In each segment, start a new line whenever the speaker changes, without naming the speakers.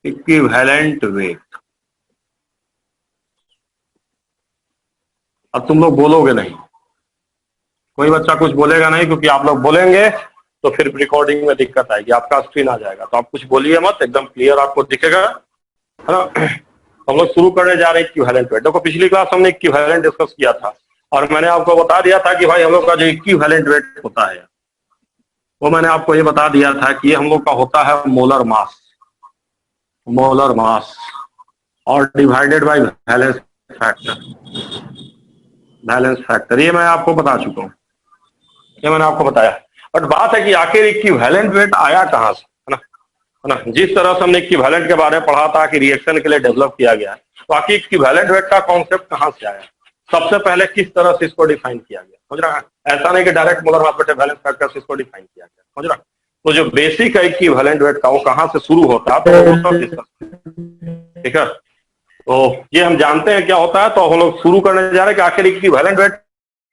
Equivalent weight. अब तुम लोग बोलोगे नहीं, कोई बच्चा कुछ बोलेगा नहीं, क्योंकि आप लोग बोलेंगे तो फिर रिकॉर्डिंग में दिक्कत आएगी, आपका स्क्रीन आ जाएगा। तो आप कुछ बोलिए मत, एकदम क्लियर आपको दिखेगा, है ना। हम लोग शुरू करने जा रहे हैं इक्विवेलेंट वेट। देखो पिछली क्लास हमने इक्विवेलेंट डिस्कस किया था और मैंने आपको बता दिया था कि भाई हम लोग का जो इक्विवेलेंट वेट होता है वो मैंने आपको ये बता दिया था कि ये हम लोग का होता है मोलर मास, मोलर मास और divided by valence factor, balance factor. ये मैं आपको बता चुका हूँ, ये मैंने आपको बताया। बट बात है कि आखिर इक्विवेलेंट वेट आया कहाँ से, है ना। जिस तरह से हमने इक्विवेलेंट के बारे में पढ़ा था कि रिएक्शन के लिए डेवलप किया गया है, तो आखिर इक्विवेलेंट वेट का कॉन्सेप्ट कहाँ से आया, सबसे पहले किस तरह से इसको डिफाइन किया गया, समझ रहा है। ऐसा नहीं कि डायरेक्ट मोलर मास बटे बैलेंस फैक्टर से इसको डिफाइन किया गया, समझ रहा। तो जो बेसिक है इक्विवेलेंट वेट का वो कहाँ से शुरू होता है, तो वो सब डिस्कस, ठीक है। तो ये हम जानते हैं क्या होता है, तो हम लोग शुरू करने जा रहे हैं कि आखिर इक्विवेलेंट वेट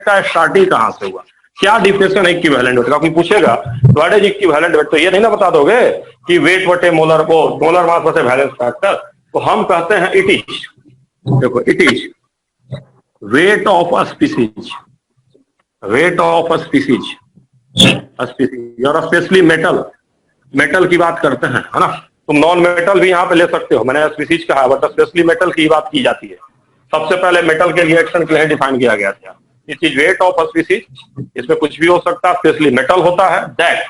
का स्टार्टिंग कहाँ से हुआ, क्या डिफिनेशन है इक्विवेलेंट वेट का। कोई पूछेगा व्हाट इज इक्विवेलेंट वेट, तो ये नहीं ना बता दोगे कि वेट बटे मोलर, वो मोलर मास बटे बैलेंस फैक्टर। तो हम कहते हैं इट इज, देखो it is weight of a species, weight of a species, और स्पेशली मेटल, मेटल की बात करते हैं, है ना। तुम नॉन मेटल भी यहाँ पे ले सकते हो, मैंने स्पीसीज कहा, बट स्पेशली मेटल की बात की जाती है। सबसे पहले मेटल के रिएक्शन के लिए डिफाइन किया गया था, it is weight of a species. इसमें कुछ भी हो सकता है, स्पेशली मेटल होता है, दैट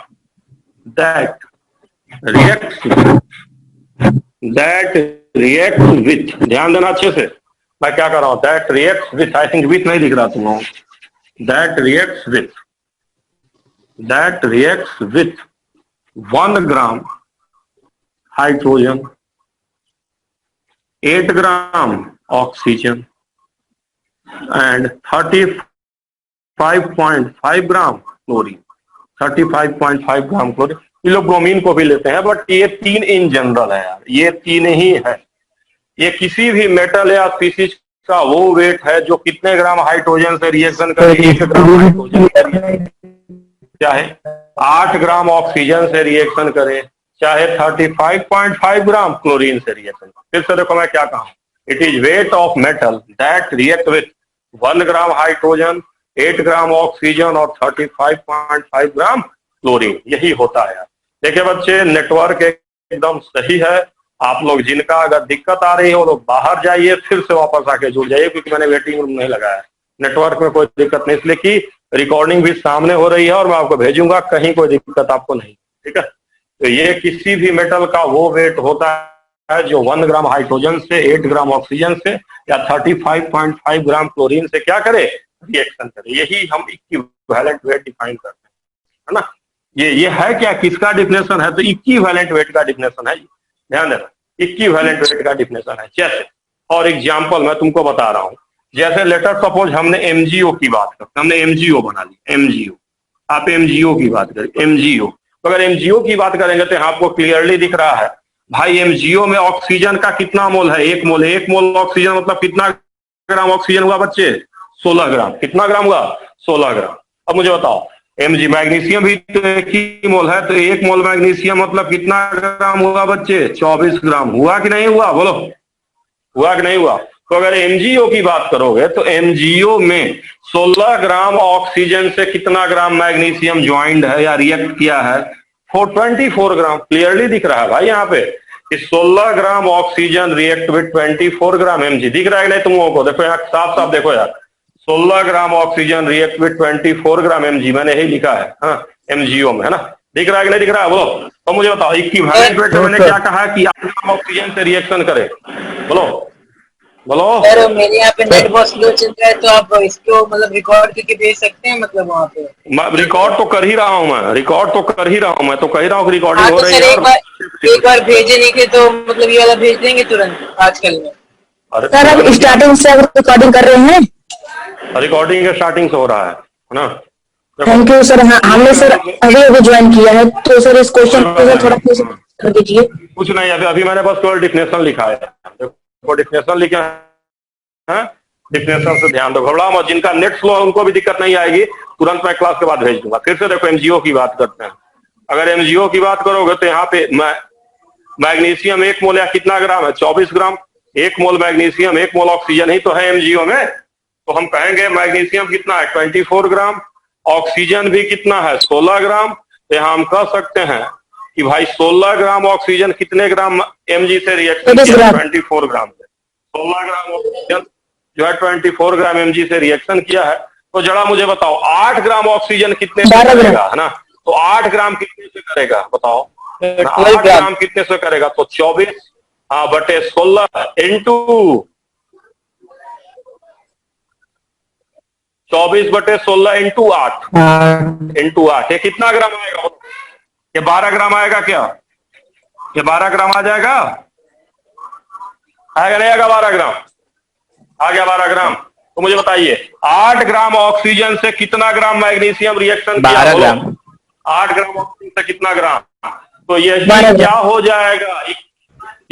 रिएक्ट विथ, ध्यान देना अच्छे से, मैं क्या कर रहा हूं, that react with, I think with नहीं दिख रहा तुम लोगों, that reacts with 1 gram hydrogen, 8 gram oxygen and 35.5 gram chlorine, 35.5 gram chlorine. ये लोग ब्रोमीन को भी लेते हैं, बट ये 3 इन जनरल है यार, ये 3 ही है। ये किसी भी मेटल या स्पीसीज का वो वेट है जो कितने ग्राम हाइड्रोजन से रिएक्शन करे, 1 ग्राम हाइड्रोजन चाहे 8 ग्राम ऑक्सीजन से रिएक्शन करे, चाहे 35.5 ग्राम क्लोरीन से रिएक्शन। फिर से देखो मैं क्या कहा, it is wait of metal that react with 1 gram hydrogen, 8 gram oxygen और 35.5 ग्राम क्लोरीन, यही होता है। देखिए बच्चे, नेटवर्क एकदम सही है। आप लोग जिनका अगर दिक्कत आ रही है वो लोग बाहर जाइए, फिर से वापस आके जुड़ जाइए, क्योंकि मैंने वेटिंग रूम नहीं लगाया। नेटवर्क में कोई दिक्कत नहीं, इसलिए कि रिकॉर्डिंग भी सामने हो रही है और मैं आपको भेजूंगा, कहीं कोई दिक्कत आपको नहीं, ठीक है। तो ये किसी भी मेटल का वो वेट होता है जो 1 ग्राम हाइड्रोजन से, 8 ग्राम ऑक्सीजन से या 35.5 ग्राम क्लोरीन से क्या करे, रिएक्शन करे। यही हम इक्विवेलेंट वेट डिफाइन करते हैं, है ना। ये है क्या, किसका डिफिनेशन है, तो इक्विवेलेंट वेट का डिफिनेशन है। ध्यान देना, इक्विवेलेंट वेट का डिफिनेशन है। जैसे फॉर एग्जाम्पल मैं तुमको बता रहा हूं, जैसे लेटर सपोज हमने एमजीओ की बात करते, हमने एमजीओ बना ली, एमजीओ, आप एमजीओ की बात करें, एमजीओ। तो अगर एमजीओ की बात करेंगे तो आपको क्लियरली दिख रहा है भाई, एमजीओ में ऑक्सीजन का कितना मोल है, 1 मोल है। 1 मोल ऑक्सीजन मतलब कितना ग्राम ऑक्सीजन हुआ बच्चे, 16 ग्राम। कितना ग्राम हुआ, 16 ग्राम। अब मुझे बताओ, एमजी मैग्नीशियम भी तो 1 ही मोल है, तो 1 मोल मैग्नीशियम मतलब कितना ग्राम हुआ बच्चे, 24 ग्राम। हुआ कि नहीं हुआ, बोलो, हुआ कि नहीं हुआ। तो अगर एमजीओ की बात करोगे तो एमजीओ में 16 ग्राम ऑक्सीजन से कितना ग्राम मैग्नीशियम ज्वाइंट है या रिएक्ट किया है, 24 ग्राम। क्लियरली दिख रहा है भाई यहाँ पे कि 16 gram oxygen react with 24 gram MG. दिख रहा है कि नहीं तुम लोगों को, देखो यहाँ साफ साफ देखो यार, 16 gram oxygen react with 24 gram MG, मैंने यही लिखा है, हाँ, एमजीओ में, है ना। दिख रहा है कि नहीं दिख रहा है, बोलो। तो मुझे बताओ, इक्विवेलेंट वेट में मैंने क्या कहा कि 8 ग्राम ऑक्सीजन से रिएक्शन करे, बोलो बोलो।
सर मेरे यहाँ पे नेट बहुत स्लो चल रहा है, तो आप इसको मतलब रिकॉर्ड करके भेज सकते हैं, मतलब वहाँ पे।
मैं रिकॉर्ड तो कर ही रहा हूँ, मैं रिकॉर्ड तो कर ही रहा हूँ, मैं तो कह रहा हूँ कि रिकॉर्डिंग हो
तो
रही है।
एक बार भेजे नहीं थे तो मतलब ये वाला भेज देंगे तुरंत आजकल में।
सर अब स्टार्टिंग से रिकॉर्डिंग कर रहे हैं,
रिकॉर्डिंग स्टार्टिंग से हो रहा है ना।
Thank you sir. हमने सर अभी ज्वाइन किया है, तो सर इस क्वेश्चन को थोड़ा कर दीजिए।
कुछ नहीं, अभी मैंने बस केवल डिफिनेशन लिखा है, देखो डिफिनेशन लिखा है, डिफिनेशन से ध्यान दो, घबराओ मत। जिनका नेट स्लो है उनको भी दिक्कत नहीं आएगी, तुरंत मैं क्लास के बाद भेज दूंगा। फिर से देखो एमजीओ की बात करते हैं। अगर एमजीओ की बात करोगे तो यहाँ पे मैं मैग्नीशियम 1 मोल या कितना ग्राम है? 24 ग्राम। 1 मोल मैग्नीशियम 1 मोल ऑक्सीजन ही तो है एमजीओ में, तो हम कहेंगे मैग्नीशियम कितना है? 24 ग्राम। ऑक्सीजन भी कितना है? 16 ग्राम। तो यहाँ हम कह सकते हैं कि भाई 16 ग्राम ऑक्सीजन कितने ग्राम एमजी से रिएक्शन किया? 24 ग्राम से। 16 ग्राम ऑक्सीजन जो है 24 ग्राम एमजी से रिएक्शन किया है। तो जरा मुझे बताओ 8 ग्राम ऑक्सीजन कितने से करेगा, है ना? तो 8 ग्राम कितने से करेगा बताओ? 8 ग्राम कितने से करेगा? तो 24 बटे 16 इंटू 24 बटे 16 इंटू 8 इंटू 8, ये कितना ग्राम आएगा? ये 12 ग्राम आएगा क्या? ये 12 ग्राम आ जाएगा? आएगा नहीं आएगा? 12 ग्राम आ गया। 12 ग्राम। तो मुझे बताइए 8 ग्राम ऑक्सीजन से कितना ग्राम मैग्नीशियम रिएक्शन किया?
12 ग्राम।
8 ग्राम ऑक्सीजन से कितना ग्राम? तो यही क्या हो जाएगा?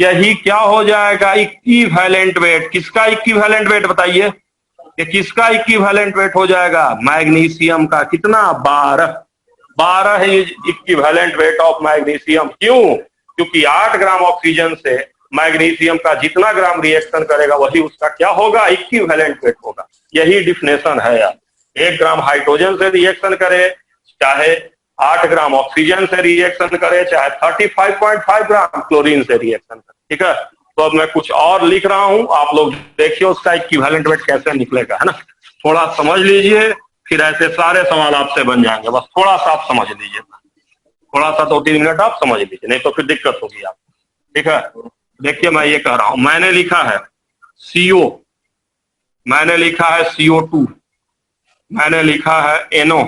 यही क्या हो जाएगा? Equivalent weight. किसका इक्विवेलेंट वेट बताइए? कि किसका इक्विवेलेंट वेट हो जाएगा? मैग्नीशियम का। कितना? 12 है इक्विवेलेंट वेट ऑफ मैग्नीशियम। क्यों? क्योंकि 8 ग्राम ऑक्सीजन से मैग्नीशियम का जितना ग्राम रिएक्शन करेगा वही उसका क्या होगा? इक्विवेलेंट वेट होगा। यही डिफिनेशन है यार। 1 ग्राम हाइड्रोजन से रिएक्शन करे, चाहे 8 ग्राम ऑक्सीजन से रिएक्शन करे, चाहे 35.5 ग्राम क्लोरीन से रिएक्शन करे। ठीक है, तो अब मैं कुछ और लिख रहा हूं, आप लोग देखिए उसका इक्विवेलेंट वेट कैसे निकलेगा, है ना? थोड़ा समझ लीजिए, फिर ऐसे सारे सवाल आपसे बन जाएंगे। बस थोड़ा सा आप समझ लीजिए, थोड़ा सा 2-3 मिनट आप समझ लीजिए, नहीं तो फिर दिक्कत होगी आप। ठीक है, देखिए मैं ये कह रहा हूं, मैंने लिखा है CO, मैंने लिखा है CO2, मैंने लिखा है NO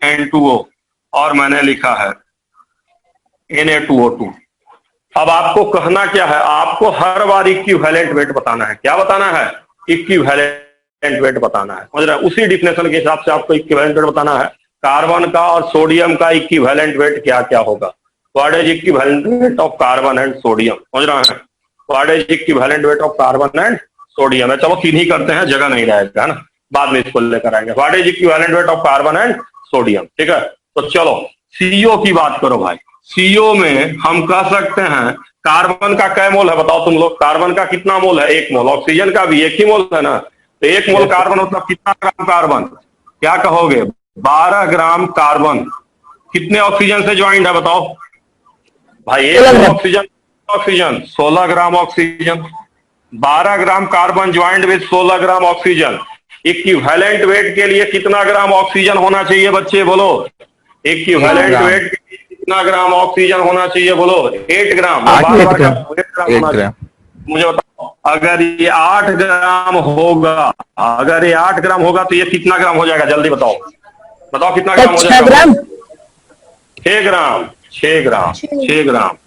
N2O और मैंने लिखा है Na2O2। अब आपको कहना क्या है? आपको हर बार इक्विवेलेंट वेट बताना है। क्या बताना है? इक्विवेलेंट वेट बताना है। समझ रहे हैं? उसी डिफिनेशन के हिसाब से आपको इक्विवेलेंट वेट बताना है। कार्बन का और सोडियम का इक्विवेलेंट वेट क्या क्या होगा? What is equivalent weight of carbon and sodium? समझ रहे हैं? What is equivalent weight of carbon and sodium है। चलो 3 ही करते हैं, जगह नहीं रहेगा, है ना? बाद में इसको लेकर आएंगे। What is equivalent weight of carbon and sodium. ठीक है, तो चलो CO की बात करो भाई। CO में हम कह सकते हैं कार्बन का कै मोल है बताओ तुम लोग? कार्बन का कितना मोल है? 1 मोल। ऑक्सीजन का भी 1 ही मोल है ना? तो 1 मोल कार्बन मतलब कितना ग्राम कार्बन? क्या कहोगे? 12 ग्राम कार्बन कितने ऑक्सीजन से ज्वाइंट है बताओ भाई? 1 oxygen 16 gram oxygen. 12 gram carbon joint with 16 gram oxygen. Equivalent weight के लिए कितना ग्राम ऑक्सीजन होना चाहिए बच्चे? बोलो, इक्विवेलेंट वेट के लिए कितना ग्राम ऑक्सीजन होना चाहिए? बोलो 8 ग्राम। 8 ग्राम। मुझे बताओ, अगर ये 8 ग्राम होगा, अगर ये 8 ग्राम होगा तो ये कितना ग्राम हो जाएगा? जल्दी बताओ, बताओ कितना ग्राम हो जाएगा? 6 ग्राम। 6 ग्राम। 6 ग्राम।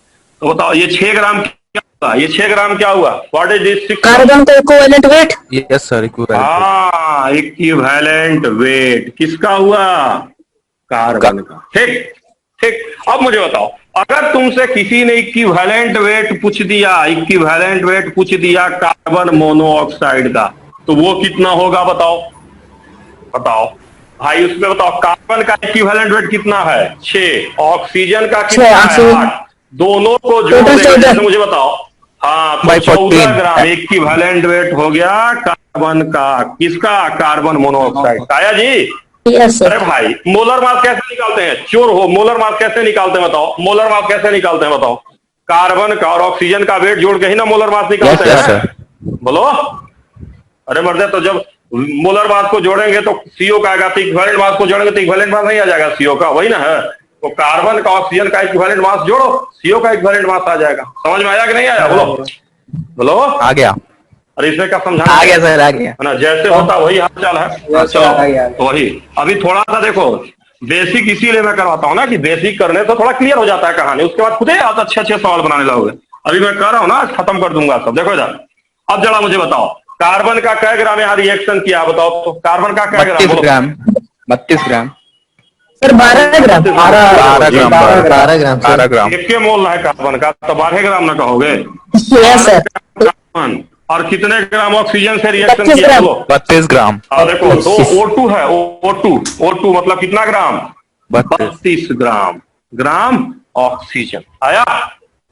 तो बताओ ये 6 ग्राम क्या हुआ? ये 6 ग्राम क्या हुआ? What is this?
कार्बन का equivalent wait.
Yes sir,
equivalent weight किसका हुआ? कार्बन का। ठीक ठीक। अब मुझे बताओ, अगर तुमसे किसी ने इक्विवेलेंट वेट पूछ दिया, इक्विवेलेंट वेट पूछ दिया कार्बन मोनोऑक्साइड का, तो वो कितना होगा बताओ? बताओ भाई, उसमें बताओ कार्बन का इक्विवेलेंट वेट कितना है? 6। ऑक्सीजन का कितना है? 8। दोनों को जोड़ देंगे तो मुझे बताओ। हाँ, तो 14 ग्राम इक्विवेलेंट वेट हो गया कार्बन का। किसका? Carbon monoxide. आया जी? अरे भाई, मोलर मास कैसे निकालते हैं? चोर हो, मोलर मास कैसे निकालते हैं बताओ? मोलर मास कैसे निकालते हैं बताओ? कार्बन का और ऑक्सीजन का वेट जोड़ के ही ना मोलर मास निकालते हैं। बोलो, अरे मर्दे, तो जब मोलर मास को जोड़ेंगे तो CO का आएगा, तो इक्विवेलेंट मास को जोड़ेंगे तो इक्विवेलेंट मास नहीं आ जाएगा CO का, वही ना है? तो कार्बन का ऑक्सीजन का इक्विवेलेंट मास जोड़ो, CO का इक्विवेलेंट मास आ जाएगा। समझ में आया कि नहीं आया? बोलो बोलो।
आ गया।
अरे इसमें क्या समझाना?
आ गया सर, आ गया।
है ना? जैसे होता वही हाल चाल है। चलो तो वही, अभी थोड़ा सा देखो, बेसिक इसीलिए मैं करवाता हूँ ना कि बेसिक करने से थोड़ा क्लियर हो जाता है कहानी, उसके बाद खुद ही आप अच्छे अच्छे सवाल बनाने लगोगे। अभी मैं कह रहा हूँ ना, खत्म कर दूंगा सब। देखो इधर, अब जरा मुझे बताओ कार्बन का कै ग्राम यहाँ रिएक्शन किया बताओ? तो कार्बन का कै ग्राम?
32 ग्राम। 32 ग्राम
सर। 12 ग्राम।
12 ग्राम। 12 ग्राम।
1 मोल है कार्बन का, तो 12 ग्राम ना कहोगे?
Yes sir.
कार्बन और कितने ग्राम ऑक्सीजन से रिएक्शन किया?
32 ग्राम।
देखो 2 O2 है। O2 मतलब कितना ग्राम? 32 ग्राम। ग्राम ऑक्सीजन आया।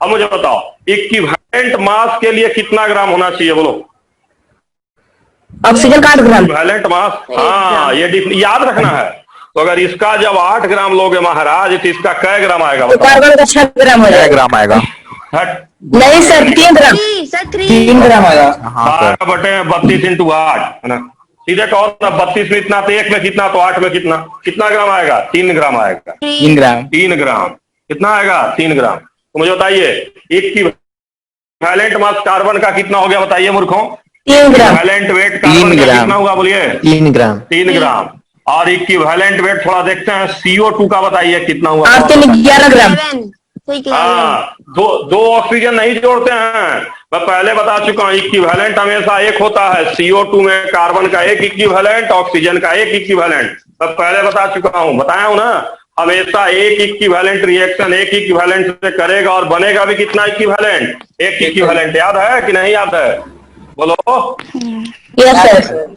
अब मुझे बताओ इक्विवेलेंट मास के लिए कितना ग्राम होना चाहिए बोलो।
ऑक्सीजन का 8 ग्राम।
इक्विवेलेंट मास, हाँ ये याद रखना है। तो अगर इसका जब 8 ग्राम लोगे महाराज तो इसका कै ग्राम आएगा
तो
बताओ।
कार्बन का 6 ग्राम हो
6
जाएगा।
ग्राम आएगा।
हट,
नहीं सर 3 ग्राम।
3 ग्राम आएगा। हाँ सर।
12/32 इंटू 8 है ना, सीधे कहो ना 32 में इतना तो 1 में कितना तो 8 में कितना, कितना ग्राम आएगा? 3 ग्राम आएगा।
3 ग्राम।
3 ग्राम कितना आएगा? 3 ग्राम। तो मुझे बताइए इक्विवेलेंट मास कार्बन का कितना हो गया बताइए मूर्खों?
3 ग्राम।
इक्विवेलेंट वेट कार्बन का कितना हुआ बोलिए?
3 ग्राम।
3 ग्राम। और इक्विवेलेंट वेट थोड़ा देखते हैं CO2 का, बताइए कितना हुआ?
आपके लिए 11 ग्राम।
हाँ, दो ऑक्सीजन नहीं जोड़ते हैं, मैं पहले बता चुका हूं। इक्विवेलेंट हमेशा एक होता है, CO2 में कार्बन का एक इक्विवेलेंट, ऑक्सीजन का एक इक्विवेलेंट, मैं पहले बता चुका हूं, बताया हूं ना। हमेशा एक इक्विवेलेंट रिएक्शन एक इक्विवेलेंट से करेगा और बनेगा भी कितना इक्विवेलेंट? एक इक्विवेलेंट। याद है कि नहीं याद है? बोलो।
Yes sir.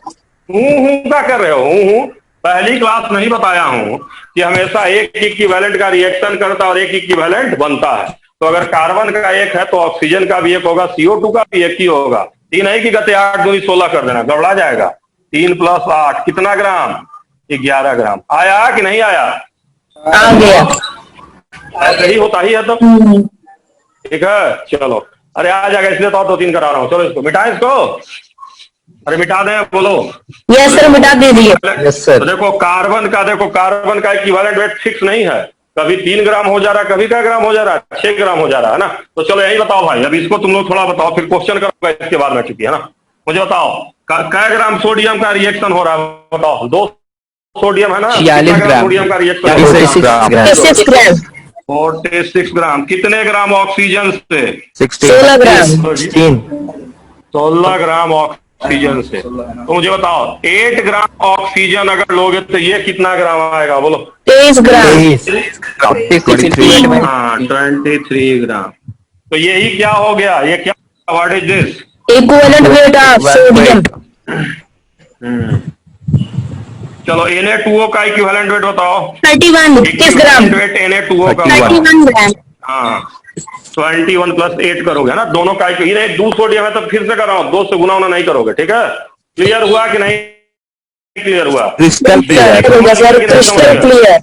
हूं क्या कर रहे हो? हूं पहली क्लास नहीं बताया हूं कि हमेशा एक इक्विवेलेंट का रिएक्शन करता और एक इक्विवेलेंट बनता है। तो अगर कार्बन का एक है तो ऑक्सीजन का भी एक होगा, CO2 का भी एक ही होगा। 3 है कि गते 8 दूनी 16 कर देना, गड़बड़ा जाएगा। 3 + 8 कितना ग्राम? 11 ग्राम। आया कि नहीं आया?
आ गया।
यही होता ही है तो ठीक है। चलो, अरे आ जाएगा, इसलिए तो 2-3 करा रहा हूँ। चलो इसको मिटाएं, इसको अरे मिटा दें, बोलो।
यस सर मिटा दीजिए।
Yes sir.
तो देखो कार्बन का इक्विवेलेंट वेट फिक्स नहीं है, कभी 3 ग्राम हो जा रहा है, कभी क्या ग्राम हो जा रहा है? 6 ग्राम हो जा रहा है ना। तो चलो यही बताओ भाई, अब इसको तुम लोग थोड़ा बताओ, फिर क्वेश्चन करूंगा इसके बाद में, चुकी है ना। मुझे बताओ क्या ग्राम सोडियम का रिएक्शन हो रहा है बताओ? 2 सोडियम है ना,
46 ग्राम।
सोडियम का रिएक्शन
46 ग्राम।
6 ग्राम।
46 ग्राम। कितने ग्राम ऑक्सीजन से?
16 ग्राम।
16 ग्राम ऑक्सीजन से। तो मुझे बताओ 8 ग्राम ऑक्सीजन अगर लोगे तो ये कितना ग्राम आएगा बोलो?
23 ग्राम।
23 में।
हाँ 23 ग्राम। तो यही क्या हो गया? ये क्या, what is this?
Equivalent weight of sodium.
चलो Na2O का इक्विवेलेंट वेट बताओ।
31 किस ग्राम?
वेट Na2O का
31 ग्राम।
हाँ 21 + 8 करोगे ना, दोनों का ये 2 सोडियम है तो फिर से कर रहा हूं, 2 से गुना नहीं करोगे, ठीक है? क्लियर हुआ कि नहीं? क्लियर हुआ?
Crystal
clear crystal clear.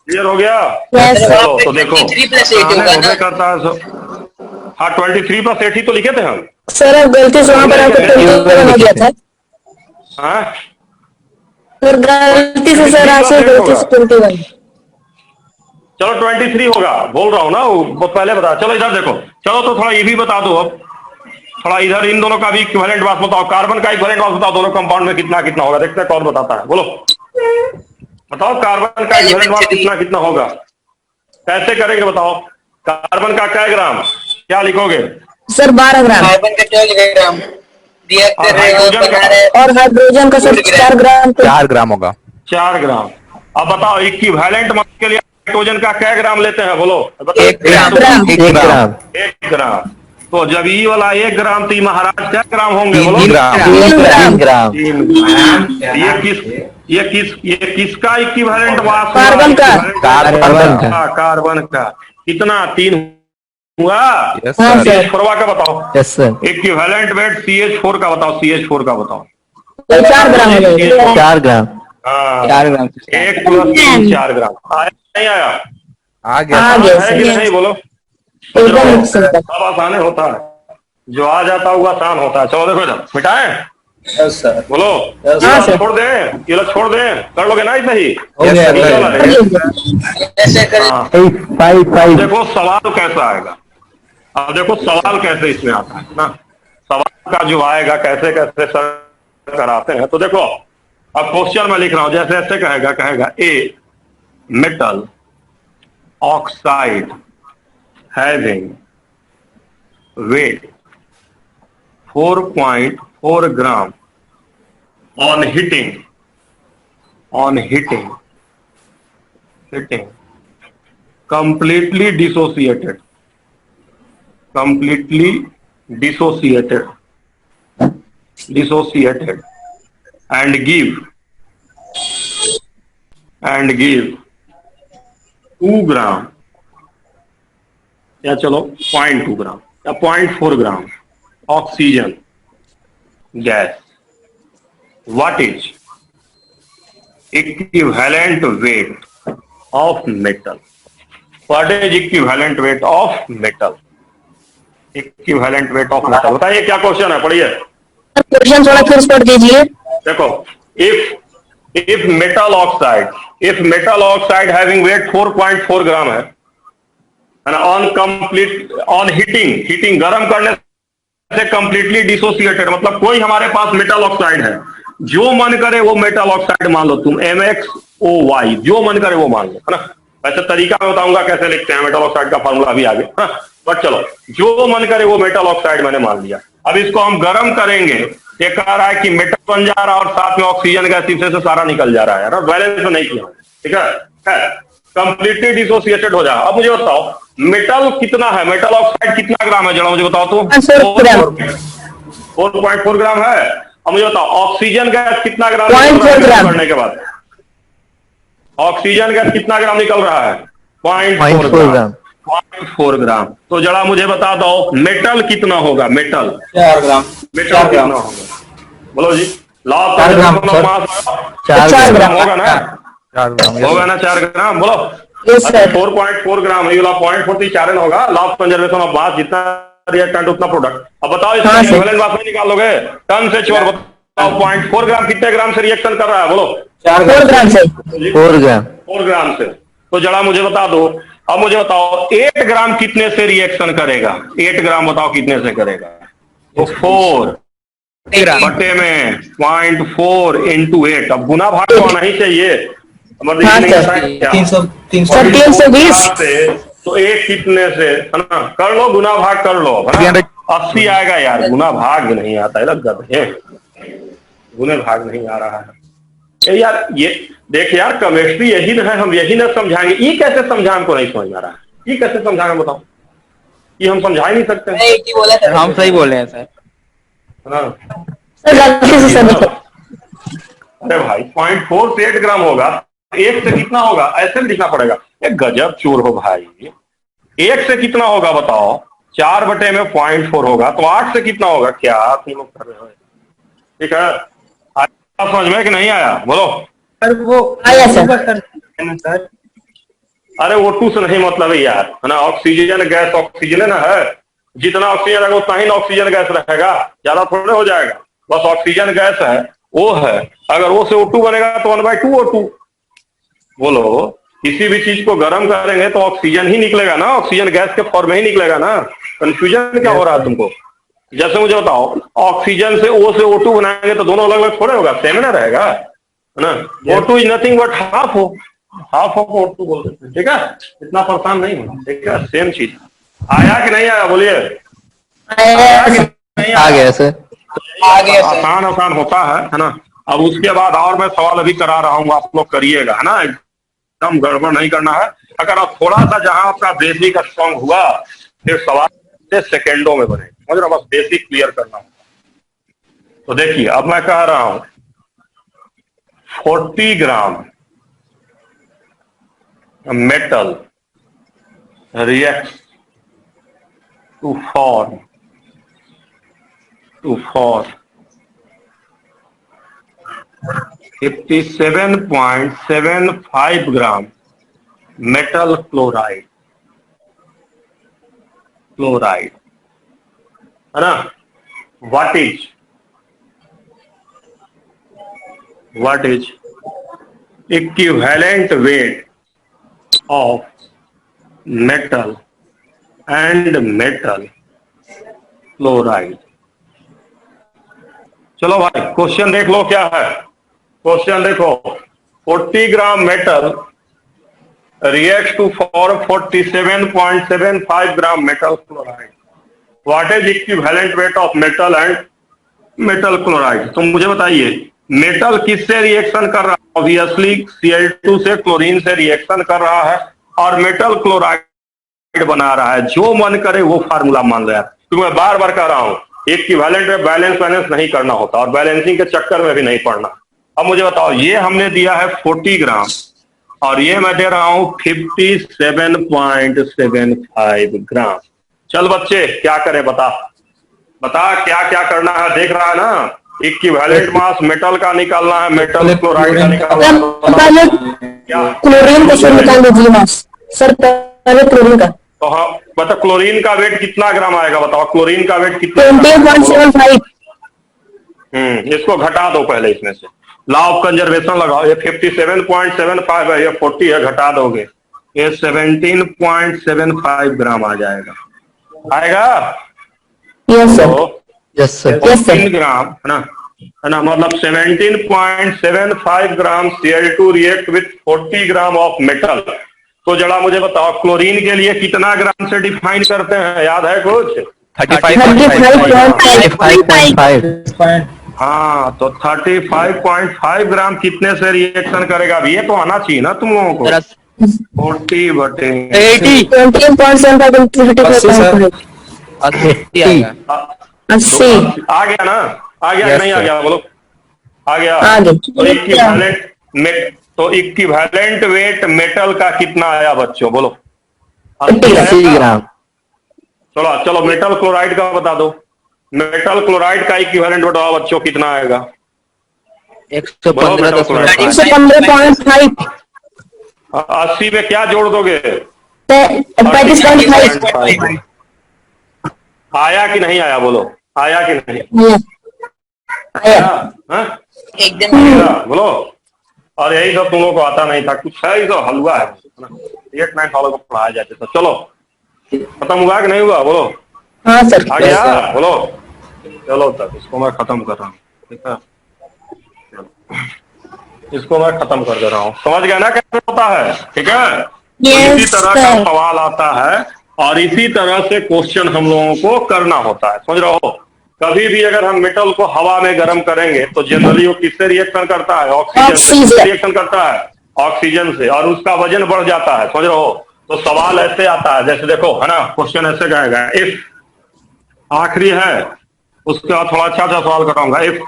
Clear हो गया?
Yes sir.
चलो तो देखो
23 + 8 होगा ना?
करता है हाँ 23 + 8 ही तो लिखे थे हम।
सर अब गलती से वहां पर आपको 21 हो गया था
हाँ
सर, गलती से सर आपसे गलती से 21।
चलो 23 होगा, बोल रहा हूँ ना, वो पहले बता। चलो इधर देखो, चलो तो थोड़ा ये भी बता दो अब, थोड़ा इधर इन दोनों का भी इक्विवेलेंट मास बताओ, कार्बन का इक्विवेलेंट मास बताओ, दोनों कंपाउंड में कितना कितना होगा, देखते हैं कौन बताता है। बोलो बताओ कार्बन का इक्विवेलेंट मास कितना कितना होगा? कैसे करेंगे बताओ? कार्बन का क्या ग्राम, क्या लिखोगे?
सर 12 ग्राम।
कार्बन का 12 ग्राम। रिएक्टर
हाइड्रोजन
बना
का?
रहे हैं।
और हाइड्रोजन का सर 4 ग्राम।
4 ग्राम होगा।
4 ग्राम। अब बताओ इक्विवेलेंट मास के लिए हाइड्रोजन का क्या ग्राम लेते हैं? बोलो बताओ।
1 ग्राम। 1 ग्राम।
1 ग्राम। तो जब ये वाला 1 ग्राम तो ये महाराज क्या ग्राम होंगे? बोलो
3 ग्राम।
3 ग्राम।
3 ग्राम। ये किसका इक्विवेलेंट मास?
कार्बन का।
कार्बन का कितना? 3 हुआ?
यस
हाँ
सर।
सर।
CH4 का बताओ।
Yes sir.
Equivalent weight CH4 का बताओ, CH4 का बताओ।
तो 4 ग्राम हो जाएगा।
4 ग्राम।
हाँ
4 ग्राम।
1 + 3 4 ग्राम। आया नहीं आया?
आ गया।
आ गया
है कि
सर।
नहीं? बोलो।
एकदम सिंपल।
सब आसान होता है, जो आ जाता हुआ आसान होता है। चलो देखो इधर मिटाएं।
Yes sir.
बोलो
हाँ सर।
छोड़ दें, ये लोग छोड़ दें, कर लोगे ना इतना ही?
यस
ये
सर।
वाला है।
ऐसे करें।
हाँ।
5
देखो सवाल कैसा आएगा, अब देखो सवाल कैसे इसमें आता है ना, सवाल का जो आएगा कैसे कैसे सर कराते हैं। तो देखो अब क्वेश्चन में लिख रहा हूं, जैसे ऐसे कहेगा a metal oxide having wait 4.4 gram on hitting completely dissociated and give 2 gram या चलो 0.2 ग्राम या 0.4 gram oxygen gas, what is equivalent weight of metal? What is equivalent weight of metal? Equivalent weight of metal बताइए क्या question है, पढ़िए।
Question थोड़ा फिर से पढ़ दीजिए।
देखो, if metal oxide having weight 4.4 ग्राम है ऑन हीटिंग गर्म करने से कंप्लीटली डिसोसिएटेड, मतलब कोई हमारे पास मेटल ऑक्साइड है, जो मन करे वो मेटल ऑक्साइड मान लो तुम, MxOY, जो मन करे वो मान लो, है ना। वैसे तरीका मैं बताऊंगा कैसे लिखते हैं मेटल ऑक्साइड का फॉर्मूला भी आगे, है ना। बट चलो, जो मन करे वो मेटल ऑक्साइड मैंने मान लिया। अब इसको हम गर्म करेंगे, ये कह रहा है कि मेटल बन जा रहा है और साथ में ऑक्सीजन गैस इसे से सारा निकल जा रहा है ना, बैलेंस नहीं किया, ठीक है, कंप्लीटली डिसोसिएटेड हो जाए। अब मुझे बताओ मेटल कितना है, मेटल ऑक्साइड कितना ग्राम है, जरा मुझे बताओ तो। 4.4 ग्राम है। अब मुझे बताओ ऑक्सीजन गैस कितना ग्राम
0.4 ग्राम
करने के बाद ऑक्सीजन गैस कितना ग्राम निकल रहा है? 0.4 ग्राम। 0.4 ग्राम। तो जरा मुझे बता दो मेटल कितना होगा? मेटल
4 ग्राम।
मेटल कितना होगा? बोलो जी। लाभ
4 ग्राम
होगा ना?
4 ग्राम
होगा ना 4 ग्राम? बोलो।
Yes sir.
4.4 ग्राम, ये 0.44 होगा। लाभ कंजर्वेशन ऑफ मास, जितना रिएक्टेंट उतना प्रोडक्ट। अब बताओ इसका इक्विवेलेंट मास नहीं निकालोगे? टन से चोर बताओ 0.4 ग्राम कितने ग्राम से रिएक्शन कर रहा है? बोलो।
4 ग्राम से।
4
ग्राम से। तो जरा मुझे बता दो, अब मुझे बताओ 8 ग्राम कितने से रिएक्शन करेगा? 8 ग्राम बताओ कितने से करेगा? तो 4 बटे में 0.4 इंटू 8। अब गुना भाग तो आना ही चाहिए,
हाँ सर। 320।
तो 8 कितने से, है ना, कर लो गुना भाग कर लो, 80 आएगा यार। गुना भाग नहीं आता है, गधे, गुने भाग नहीं आ रहा है यार। ये देख यार, केमिस्ट्री यही ना है, हम यही ना समझाएंगे। ये कैसे समझा, हमको नहीं समझ में आ रहा है। ये कैसे समझाएंगे बताओ? ये हम समझा ही नहीं सकते।
हम सही बोल रहे हैं सर,
है ना।
सर गलती से सर।
अरे भाई 0.4 से 8 ग्राम होगा, 1 से कितना होगा? ऐसे भी लिखना पड़ेगा। एक गजब चोर हो भाई। 1 से कितना होगा बताओ? 4 बटे में 0.4 होगा, तो 8 से कितना होगा? क्या तुम लोग कर रहे हो? ठीक है, समझ में कि नहीं आया? बोलो।
सर वो
आया सर।
अरे O2 से नहीं मतलब है यार, है ना। ऑक्सीजन गैस ऑक्सीजन ना है, जितना ऑक्सीजन रहेगा उतना ही ऑक्सीजन गैस रहेगा, ज्यादा थोड़े हो जाएगा। बस ऑक्सीजन गैस है, वो है। अगर वो से O2 बनेगा तो 1/2 O2। बोलो, किसी भी चीज को गर्म करेंगे तो ऑक्सीजन ही निकलेगा ना, ऑक्सीजन गैस के फॉर्म में ही निकलेगा ना। कंफ्यूजन क्या हो रहा है तुमको? जैसे मुझे बताओ, ऑक्सीजन से O से O2 बनाएंगे तो दोनों अलग अलग थोड़े होगा, सेम ना रहेगा, है ना। O2 is nothing but half of O2 बोल देते हैं, ठीक है। इतना परेशान नहीं होना, ठीक है। सेम चीज आया कि नहीं आया? बोलिए।
आ गया सर।
आसान होता है ना। अब उसके बाद और मैं सवाल अभी करा रहा हूँ, आप लोग करिएगा, है ना। एकदम गड़बड़ नहीं करना है। अगर आप थोड़ा सा जहां आपका बेसिक स्ट्रांग हुआ, फिर सवाल सेकेंडों में बने, मुझे बस बेसिक क्लियर करना होगा। तो देखिए, अब मैं कह रहा हूं 40 gram metal reacts to form 57.75 gram metal chloride, है ना। what is equivalent weight of metal and metal chloride? चलो भाई क्वेश्चन देख लो क्या है। क्वेश्चन देखो, 40 gram metal reacts to form 47.75 gram metal chloride. What is equivalent weight of metal and metal chloride? तो मुझे बताइए, मेटल किससे रिएक्शन कर रहा है? ऑब्वियसली Cl2 से, क्लोरीन से रिएक्शन कर रहा है और मेटल क्लोराइड बना रहा है। जो मन करे वो फार्मूला मान रहा है। क्योंकि मैं बार बार कह रहा हूं, इक्विवेलेंट में बैलेंस नहीं करना होता और बैलेंसिंग के चक्कर में भी नहीं पड़ना। अब मुझे बताओ, ये हमने दिया है 40 ग्राम और ये मैं दे रहा हूं 57.75 ग्राम। चल बच्चे क्या करें बता क्या क्या करना है, देख रहा है ना। इक्विवेलेंट मास मेटल का निकालना है, मेटल क्लोराइड का निकालना है।
पहले
क्या
क्लोरीन का सर निकाल दीजिए मास। सर पहले क्लोरीन का
तो हाँ बता, क्लोरीन का वेट कितना ग्राम आएगा बताओ, क्लोरीन का वेट कितना?
20.75।
इसको घटा दो पहले इसमें से, लॉ ऑफ कंजर्वेशन लगाओ। ये 57.75 है, ये 40 है, घटा दोगे ये 17.75 ग्राम आ जाएगा। आएगा
यस सर।
तो
यस सर।
14 ग्राम है ना, मतलब 17.75 ग्राम Cl2 react with 40 gram of metal. तो जरा मुझे बताओ क्लोरीन के लिए कितना ग्राम से डिफाइन करते हैं, याद है कुछ?
35.5।
हाँ तो 35.5 ग्राम कितने से रिएक्शन करेगा? अब ये तो आना चाहिए ना तुम लोगों को। 40 बटे
20.75
80
80
आ गया ना? आ गया
Yes,
नहीं आ गया बोलो? आ गया।
आगे।
तो इक्विवेलेंट वेट मेटल का कितना आया बच्चों बोलो?
80 ग्राम।
चलो मेटल क्लोराइड का बता दो। मेटल क्लोराइड का इक्विवेलेंट बताओ बच्चों कितना आएगा?
115.5।
80 में क्या जोड़ दोगे?
35.5।
आया कि नहीं आया बोलो? आया कि नहीं
आया।
हाँ?
एकदम
बोलो। और यही सब तुम लोग को आता नहीं था, कुछ है तो हलवा है ना, 8-9 सालों को पढ़ाया जाते था। चलो खत्म हुआ कि नहीं हुआ बोलो?
हाँ सर।
आ गया बोलो? चलो तब इसको मैं खत्म कर रहा हूँ, ठीक है? इसको मैं खत्म कर दे रहा हूँ। समझ गया ना कैसे होता है? ठीक है। तो इसी तरह का सवाल आता है और इसी तरह से क्वेश्चन हम लोगों को करना होता है, समझ रहे हो? कभी भी अगर हम मेटल को हवा में गर्म करेंगे तो जनरली वो किससे रिएक्शन करता है? ऑक्सीजन से रिएक्शन करता है, ऑक्सीजन से, और उसका वजन बढ़ जाता है, समझ रहे हो? तो सवाल ऐसे आता है, जैसे देखो है ना, क्वेश्चन ऐसे कहेगा, इफ आखिरी है उसके बाद थोड़ा अच्छा सवाल कराऊंगा। If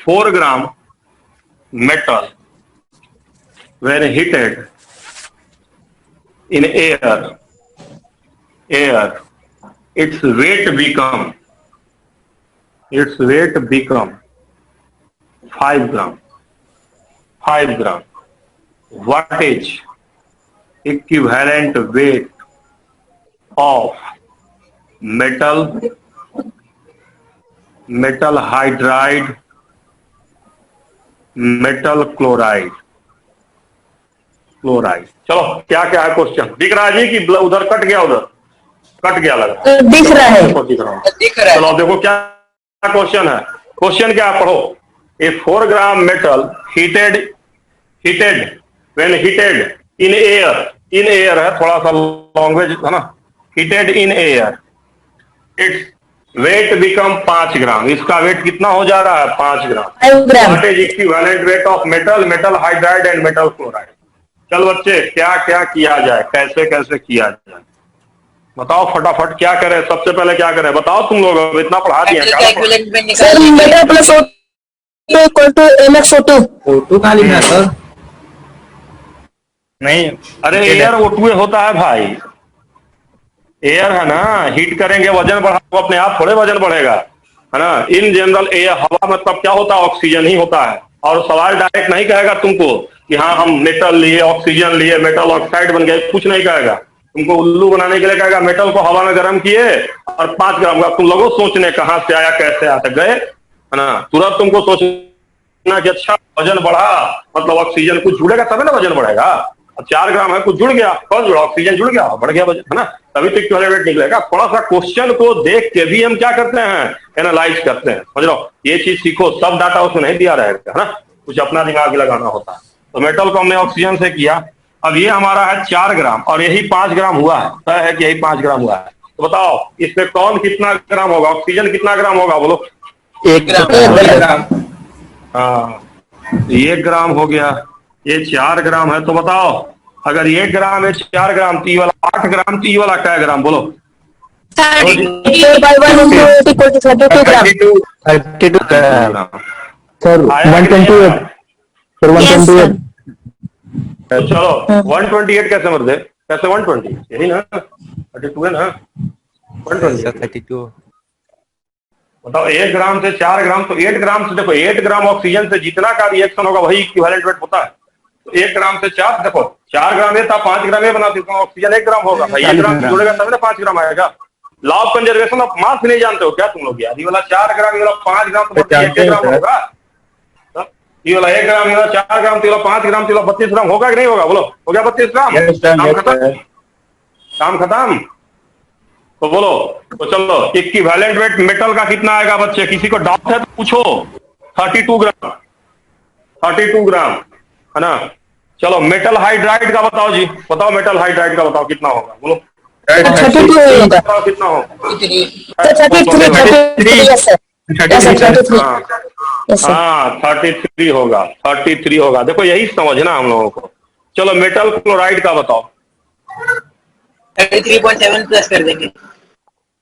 4 gram metal when heated in air its weight become 5 gram. What is equivalent weight of metal hydride, metal chloride? चलो क्या क्या है क्वेश्चन? दिख रहा है जी कि उधर कट गया लगा?
दिख रहा है।
दिख रहा है।
चलो देखो क्या क्वेश्चन है। क्वेश्चन क्या है पढ़ो। ए 4 ग्राम metal heated when heated in air है, थोड़ा सा लैंग्वेज है ना, heated in air its weight become 5 ग्राम। इसका वेट कितना हो जा रहा है? 5 ग्राम। What is equivalent weight of metal hydride and metal chloride? चल बच्चे क्या क्या किया जाए, कैसे कैसे किया जाए बताओ फटाफट। क्या करें सबसे पहले, क्या करें बताओ तुम लोग? अब इतना पढ़ा दिया
sir metal plus O2 equal to MxO2।
O2 कहाँ लिखना है सर?
नहीं, अरे एयर O2 होता है भाई, एयर है ना, हीट करेंगे वजन बढ़ा, तो अपने आप थोड़े वजन बढ़ेगा, है ना। इन जनरल एयर हवा मतलब क्या होता है? ऑक्सीजन ही होता है। और सवाल डायरेक्ट नहीं कहेगा तुमको कि हाँ हम मेटल लिए, ऑक्सीजन लिए, मेटल ऑक्साइड बन गए, कुछ नहीं कहेगा। तुमको उल्लू बनाने के लिए कहेगा मेटल को हवा में गर्म किए और 5 ग्राम का। तुम लोगों सोचने कहाँ से आया, कैसे आते गए, है ना। तुरंत तुमको सोचना कि अच्छा वजन बढ़ा मतलब ऑक्सीजन कुछ जुड़ेगा तभी ना वजन बढ़ेगा। अब 4 ग्राम है, कुछ जुड़ गया, कौन जुड़ा? ऑक्सीजन जुड़ गया, बढ़ गया वजन, है ना, तभी तो इक्विवेलेंट वेट निकलेगा। थोड़ा सा क्वेश्चन को देख के भी हम क्या करते हैं? एनालाइज करते हैं, समझ लो। ये चीज सीखो, सब डाटा उसमें नहीं दिया रहेगा, है ना, कुछ अपना दिमाग लगाना होता है। तो मेटल को हमने ऑक्सीजन से किया। अब ये हमारा है 4 ग्राम और यही 5 ग्राम हुआ है, तय है कि यही 5 ग्राम हुआ है। तो बताओ इसमें कौन कितना ग्राम होगा? ऑक्सीजन कितना ग्राम होगा बोलो?
1 ग्राम।
हाँ 1 ग्राम हो गया, ये 4 ग्राम है। तो बताओ अगर 1 ग्राम है 4 ग्राम, तो ये वाला 8 ग्राम, तो ये वाला क्या ग्राम बोलो?
32 ग्राम।
सर 128 सर 128
तो चलो 128 कैसे मर दे, कैसे 120 यही ना, 32 है ना, 120
32
बताओ। 1 ग्राम से 4 ग्राम, तो 8 ग्राम से, देखो 8 ग्राम ऑक्सीजन से जितना का रिएक्शन होगा वही इक्विवेलेंट वेट होता है। तो 1 ग्राम से 4, देखो 4 ग्राम ये था, 5 ग्राम ये बना सकता हूँ, ऑक्सीजन 1 ग्राम होगा भाई, 1 ग्राम जुड़ेगा तब ना 5 ग्राम आएगा। Law of conservation of mass नहीं जानते हो क्या तुम लोग यार? ये वाला 4 ग्राम, ये वाला 5 ग्राम, तो 1 ग्राम होगा। ये वाला 1 ग्राम, ये वाला 4 ग्राम, तो 5 ग्राम, तो 32 ग्राम होगा कि नहीं होगा? बोलो, हो गया 32 ग्राम, काम खत्म, काम खत्म। तो बोलो, तो चलो इक्विवेलेंट वेट मेटल का कितना आएगा बच्चे? किसी को डाउट है तो पूछो। 32 ग्राम, 32 ग्राम है ना। चलो मेटल हाइड्राइड का बताओ जी, बताओ मेटल हाइड्राइड का बताओ कितना होगा, बोलो
32 होगा।
बताओ कितना होगा?
33
हाँ 33 होगा, 33 होगा। देखो यही समझना हम लोगों को। चलो मेटल क्लोराइड का बताओ।
33.7 प्लस कर देंगे।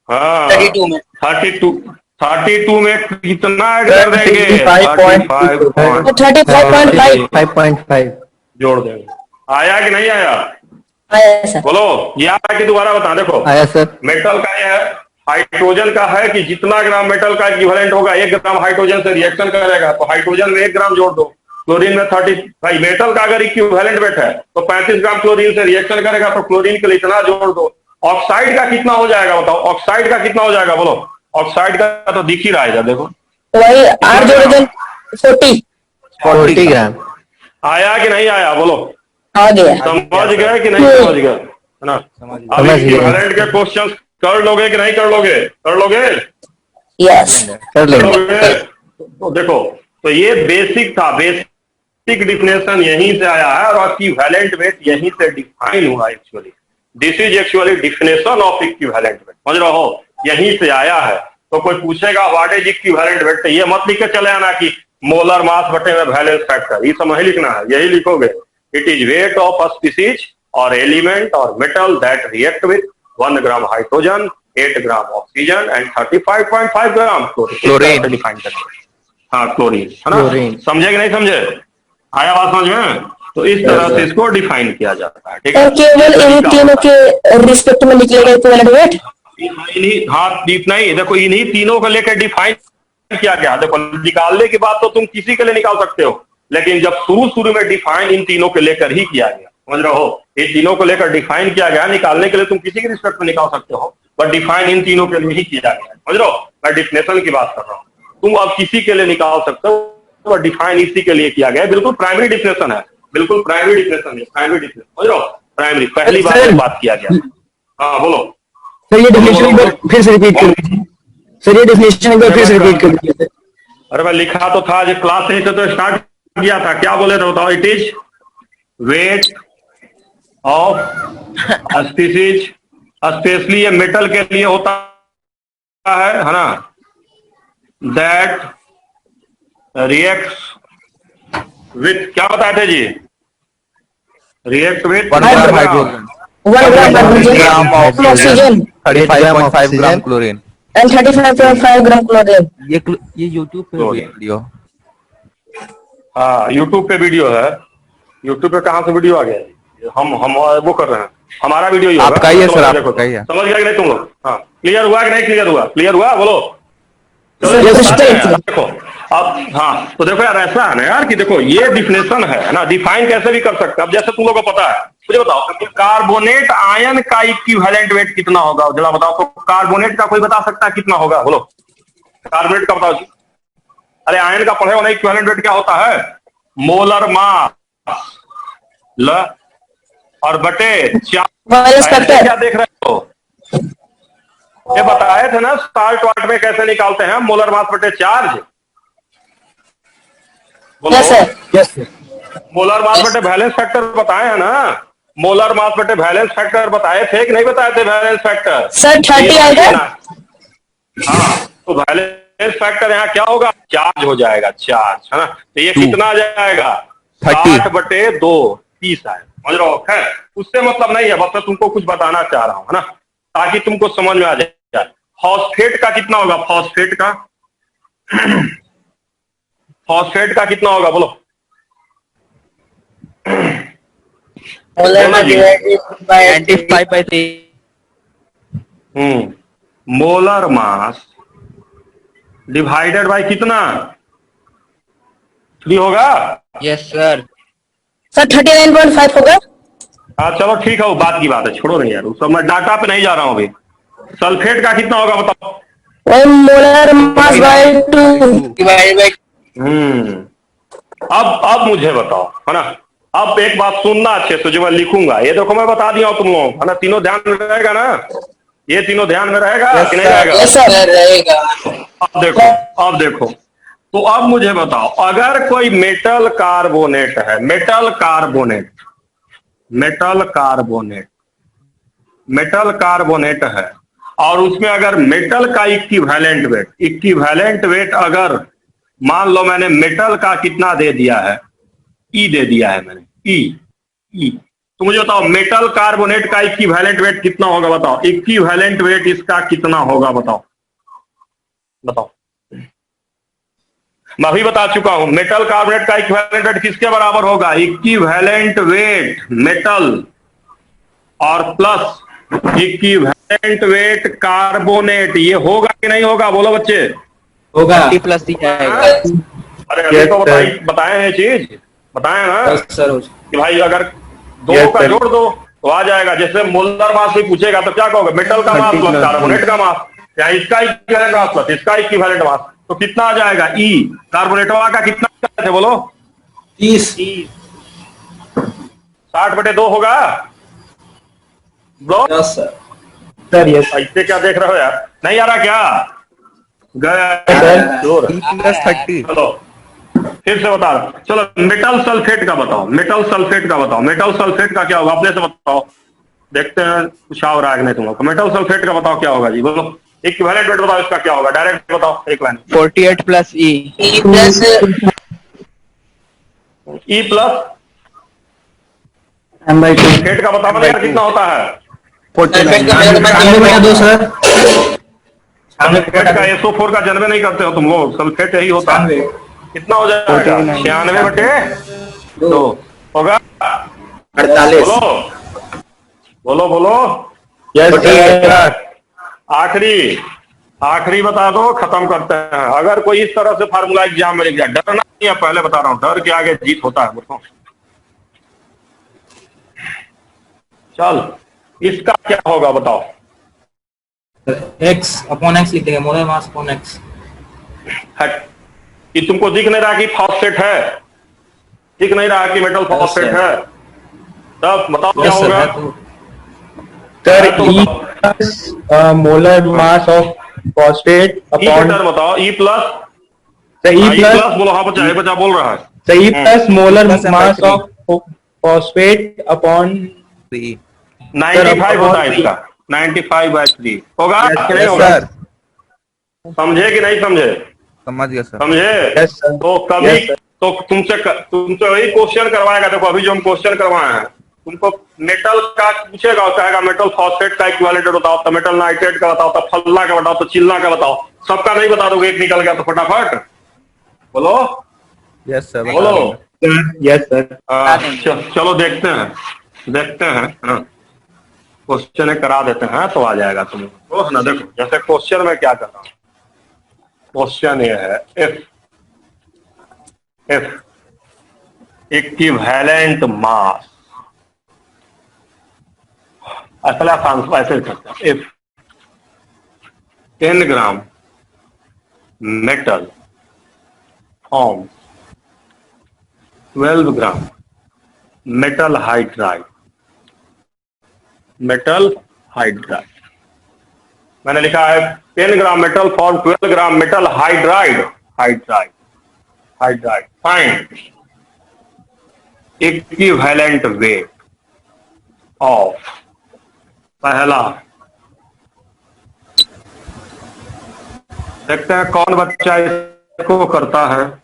हाँ
32 में
32 में कितना ऐड कर देंगे?
35.5
जोड़ देंगे। आया कि नहीं आया?
आया सर।
बोलो, ये आया कि दोबारा बता। देखो
आया सर।
मेटल का ये है, हाइड्रोजन का है कि जितना ग्राम मेटल का इक्विवेलेंट होगा 1 ग्राम हाइड्रोजन से रिएक्शन करेगा, तो हाइड्रोजन में 1 ग्राम जोड़ दो। क्लोरीन में 30, भाई मेटल का अगर इक्विवेलेंट वेट है तो 35 ग्राम क्लोरीन से रिएक्शन करेगा, तो क्लोरीन के लिए इतना जोड़ दो। ऑक्साइड का कितना हो जाएगा बताओ? ऑक्साइड का कितना हो जाएगा बोलो? ऑक्साइड का तो दिख ही रहा है, देखो
वही 8 जोड़
40 ग्राम।
आया कि नहीं आया? बोलो
आ गया।
समझ गए कि नहीं समझ गए? है ना। अब इक्विवेलेंट के क्वेश्चन कर लोगे कि नहीं कर लोगे? कर लोगे?
यस
कर लेंगे।
तो देखो, तो ये बेसिक था, बेसिक डिफिनेशन यहीं से आया है, और इक्विवेलेंट वेट यहीं से डिफाइन हुआ actually. This is actually definition of equivalent weight, समझ रहे हो? यहीं से आया है। तो कोई पूछेगा व्हाट इज इक्विवेलेंट वेट, तो ये मत लिख के चले आना कि मोलर मास बटे में वैलेंस फैक्टर, ये सब नहीं लिखना है, यही लिखोगे it is weight of a species और एलिमेंट और metal that react with 1 gram hydrogen, 8 gram oxygen and 35.5 gram chlorine define करते। हाँ क्लोरीन, है ना। समझे कि नहीं समझे? आया बात समझ में? तो इस तरह से इसको डिफाइन किया जाता है, ठीक है।
और केवल इन तीनों के रिस्पेक्ट में निकलेगा इक्विवेलेंट वेट।
हाँ इतना ही, देखो इन्हीं तीनों को लेकर डिफाइन किया गया। देखो निकालने की बात तो तुम किसी के लिए निकाल सकते हो, लेकिन जब शुरू में डिफाइन इन तीनों को लेकर ही किया गया, समझ रहे हो? ये तीनों को लेकर डिफाइन किया गया। निकालने के लिए तुम किसी के रिस्पेक्ट में निकाल सकते हो, बट डिफाइन इन तीनों के लिए ही किया गया, समझ रहे हो? मैं डिफिनेशन की बात कर रहा हूँ। तुम अब किसी के लिए निकाल सकते हो, बट डिफाइन इसी के लिए किया गया। बिल्कुल प्राइमरी डिफिनेशन है, बिल्कुल प्राइमरी डिफिनेशन है, प्राइमरी डिफिनेशन, समझ रहे हो? प्राइमरी पहली बात किया गया। हाँ बोलो
सर, ये डेफिनेशन एक बार फिर से रिपीट कर दीजिए। सर ये डेफिनेशन एक बार फिर से रिपीट कर दीजिए।
अरे मैं लिखा तो था, जो क्लास से तो स्टार्ट किया था, क्या बोले थे बताओ? It is weight of species, specially ये मेटल के लिए होता है ना, दैट रिएक्ट्स विथ, क्या बताए थे जी? React with
1 gram hydrogen,
1 gram
gram
oxygen
35.5 gram chlorine.
And 35.5 gram chlorine.
ये YouTube पे वीडियो।
हाँ यूट्यूब पे वीडियो है। यूट्यूब पे कहाँ से वीडियो आ गया? हम वो कर रहे हैं, हमारा वीडियो ही होगा।
आपका ही है सर,
देखो
आपका ही है।
समझ गया कि नहीं तुम लोग? हाँ क्लियर हुआ कि नहीं? क्लियर हुआ? क्लियर हुआ? बोलो देखो अब। हाँ तो देखो यार, ऐसा है ना यार कि देखो ये डिफिनेशन है ना, डिफाइन कैसे भी कर सकते हैं। अब जैसे तुम लोग को पता है, मुझे बताओ कार्बोनेट आयन का इक्विवेलेंट वेट कितना होगा? जरा बताओ तो, कार्बोनेट का कोई बता सकता है कितना होगा? बोलो कार्बोनेट का बताओ जी। अरे आयन का पढ़े हो ना, इक्विवेलेंट वेट क्या होता है? मोलर मास ल और बटे क्या देख रहे हो? ये बताए थे ना साल्ट वाट में कैसे निकालते हैं, मोलर मास बटे चार्ज। बोलो
यस सर।
मोलर मास बटे वैलेंस फैक्टर बताए हैं ना? मोलर मास बटे वैलेंस फैक्टर बताए थे कि नहीं बताए थे? वैलेंस फैक्टर
सर 30 आएगा।
हाँ तो वैलेंस फैक्टर यहाँ क्या होगा? चार्ज हो जाएगा, चार्ज, है ना। तो ये कितना आ जाएगा? 60 बटे 2, 30 आएगा, समझ रहे हो? है उससे मतलब नहीं है, बस मैं तुमको कुछ बताना चाह रहा हूँ, है ना, ताकि तुमको समझ में आ जाए। फॉस्फेट का कितना होगा? फॉस्फेट का फॉस्फेट का कितना होगा? बोलो
मोलर
बोलो
में
जी।
Divided by
95/3
molar mass divided by कितना 3 होगा।
यस सर
सर 39.5 होगा।
हाँ चलो ठीक है, वो बात की बात है, छोड़ो नहीं यार, उसको मैं डाटा पे नहीं जा रहा हूँ अभी। सल्फेट का कितना होगा बताओ।
1 molar mass by 2।
Divided by
अब मुझे बताओ, है ना। अब एक बात सुनना अच्छे से, जो मैं लिखूंगा, ये देखो मैं बता दिया हूं तुम लोगों को, है ना। तीनों ध्यान में रहेगा ना, ये तीनों ध्यान में रहेगा कि नहीं रहेगा।
Yes sir.
रहेगा।
अब देखो तो अब मुझे बताओ, अगर कोई मेटल कार्बोनेट है, मेटल कार्बोनेट है, और उसमें अगर मेटल का इक्विवेलेंट वेट अगर मान लो मैंने मेटल का कितना दे दिया है, ई दे दिया है मैंने, ई तो मुझे बताओ मेटल कार्बोनेट का इक्विवेलेंट वेट कितना होगा, बताओ इक्विवेलेंट वेट इसका कितना होगा, बताओ। मैं अभी बता चुका हूं, मेटल कार्बोनेट का इक्विवेलेंट वेट किसके बराबर होगा, इक्विवेलेंट वेट मेटल और प्लस इक्विवेलेंट वेट कार्बोनेट, ये होगा कि नहीं होगा, बोलो बच्चे।
होगा।
30+ दी जाएगा।
अरे अभी तो बताए हैं चीज, बताए ना
सर
कि भाई अगर दो का जोड़ दो तो आ जाएगा। जैसे मोलर मास भी पूछेगा तो क्या कहोगे, मेटल का मास प्लस कार्बोनेट का मास, या इसका इक्विवेलेंट मास प्लस इसका इक्विवेलेंट मास, तो कितना आ जाएगा, ई कार्बोनेटवा का कितना है बोलो,
30।
60/2 होगा ब्रो।
Sir yes.
ऐसे क्या देख रहे हो यार, नहीं आ रहा क्या,
सर।
जोर।
3+30
चलो फिर से बता रहा, चलो मेटल सल्फेट का बताओ, मेटल सल्फेट का क्या होगा, अपने से बताओ, देखते हैं कुछ और आएगा नहीं तुम लोग। मेटल सल्फेट का बताओ क्या होगा जी, बोलो इक्विवेलेंट वेट बताओ इसका क्या होगा, डायरेक्ट बताओ एक line.
48+ E
E plus
E plus
M/2
sulphate का बताओ ना यार कितना होता है।
92 सर।
सल्फेट का SO4 का जन्म नहीं करते हो तुम लोग, सल्फेट यही होता है। कितना हो जाएगा, 96/2 होगा।
48।
बोलो
यस सर।
आखिरी बता दो, खत्म करते हैं। अगर कोई इस तरह से फार्मूला एग्जाम में लिख जाए, डरना नहीं है, पहले बता रहा हूं, डर के आगे जीत होता है मुझको। चल इसका क्या होगा बताओ।
X/X लिख देंगे, मोलर मास अपॉन X।
हट, कि तुमको दिख नहीं रहा कि फॉस्फेट है, दिख नहीं रहा कि मेटल फॉस्फेट है, तब बताओ क्या होगा।
सर
तो
E plus molar mass of phosphate
E
upon
term बताओ, ई प्लस,
सर
ई
E प्लस
प्लस बोलो, हाँ बच्चा, बच्चा बोल रहा है।
Sir E plus molar
plus
mass
M/3
of phosphate upon
95 होता है इसका, 95/3 होगा कि नहीं होगा,
सर
समझे कि नहीं समझे,
समझ गया सर।
समझे।
Yes sir.
तो कभी
Yes, sir.
तो तुमसे वही क्वेश्चन करवाएगा। देखो अभी जो हम क्वेश्चन करवाए हैं, तुमको मेटल का पूछेगा, कहेगा मेटल फॉस्फेट का इक्विवेलेंट बताओ, तो मेटल नाइट्रेट का बताओ, तो फल्ला का बताओ, तो चिल्ला का बताओ, सबका नहीं बता दोगे, एक निकल गया तो फटाफट बोलो।
यस सर
बोलो
यस सर।
चलो देखते हैं हाँ। क्वेश्चन करा देते हैं तो आ जाएगा तुम लोग ना। देखो जैसे क्वेश्चन में क्या कर रहा हूं, क्वेश्चन ये है, इफ इक्विवेलेंट मास, असल आंसर ऐसे करते हैं, if 10 gram metal form 12 gram metal hydride, मैंने लिखा है 10 gram metal form 12 gram metal hydride, find equivalent weight of, पहला देखते हैं कौन बच्चा इसको करता है।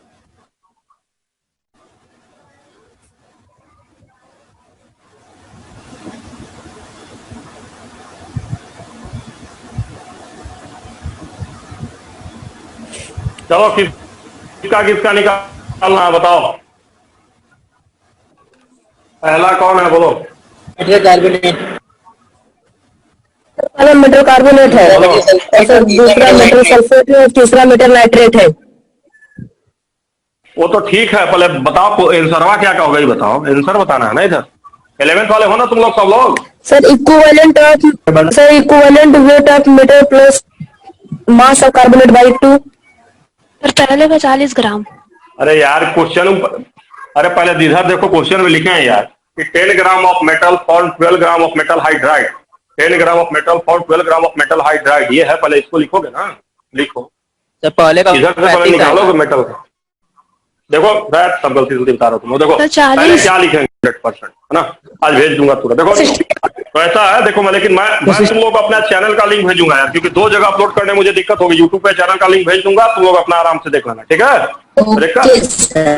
चलो किसका निकालना है बताओ, पहला कौन है बोलो।
Metal carbonate.
पहला मेटल कार्बोनेट है और सर दूसरा मेटल सल्फेट है और तीसरा मेटल नाइट्रेट है।
वो तो ठीक है, पहले बताओ आंसरवा क्या का होगा, ये बताओ, आंसर बताना है ना इधर। 11th वाले हो ना तुम लोग सब लोग?
Sir equivalent weight of metal plus mass of carbonate by 2।
Sir पहले का 40 ग्राम।
अरे यार क्वेश्चन, अरे पहले इधर देखो क्वेश्चन में लिखे हैं यार कि 10 gram of metal for 12 gram of metal hydride, 10 gram of metal for 12 gram of metal hydride, ये है। पहले इसको लिखोगे ना, लिखो
सर पहले का
इधर से पहले निकालोगे मेटल का। देखो बैठ, सब गलती से बता रहा हूँ तुम देखो
तो 40
पहले क्या लिखेंगे 100%, है ना। आज भेज दूंगा पूरा, देखो तो ऐसा है, देखो मैं, लेकिन मैं तुम लोग को अपना चैनल का लिंक भेजूंगा यार, क्योंकि 2 जगह अपलोड करने में मुझे दिक्कत होगी। यूट्यूब पे चैनल का लिंक भेज दूंगा, तुम लोग अपना आराम से देख लेना, ठीक है।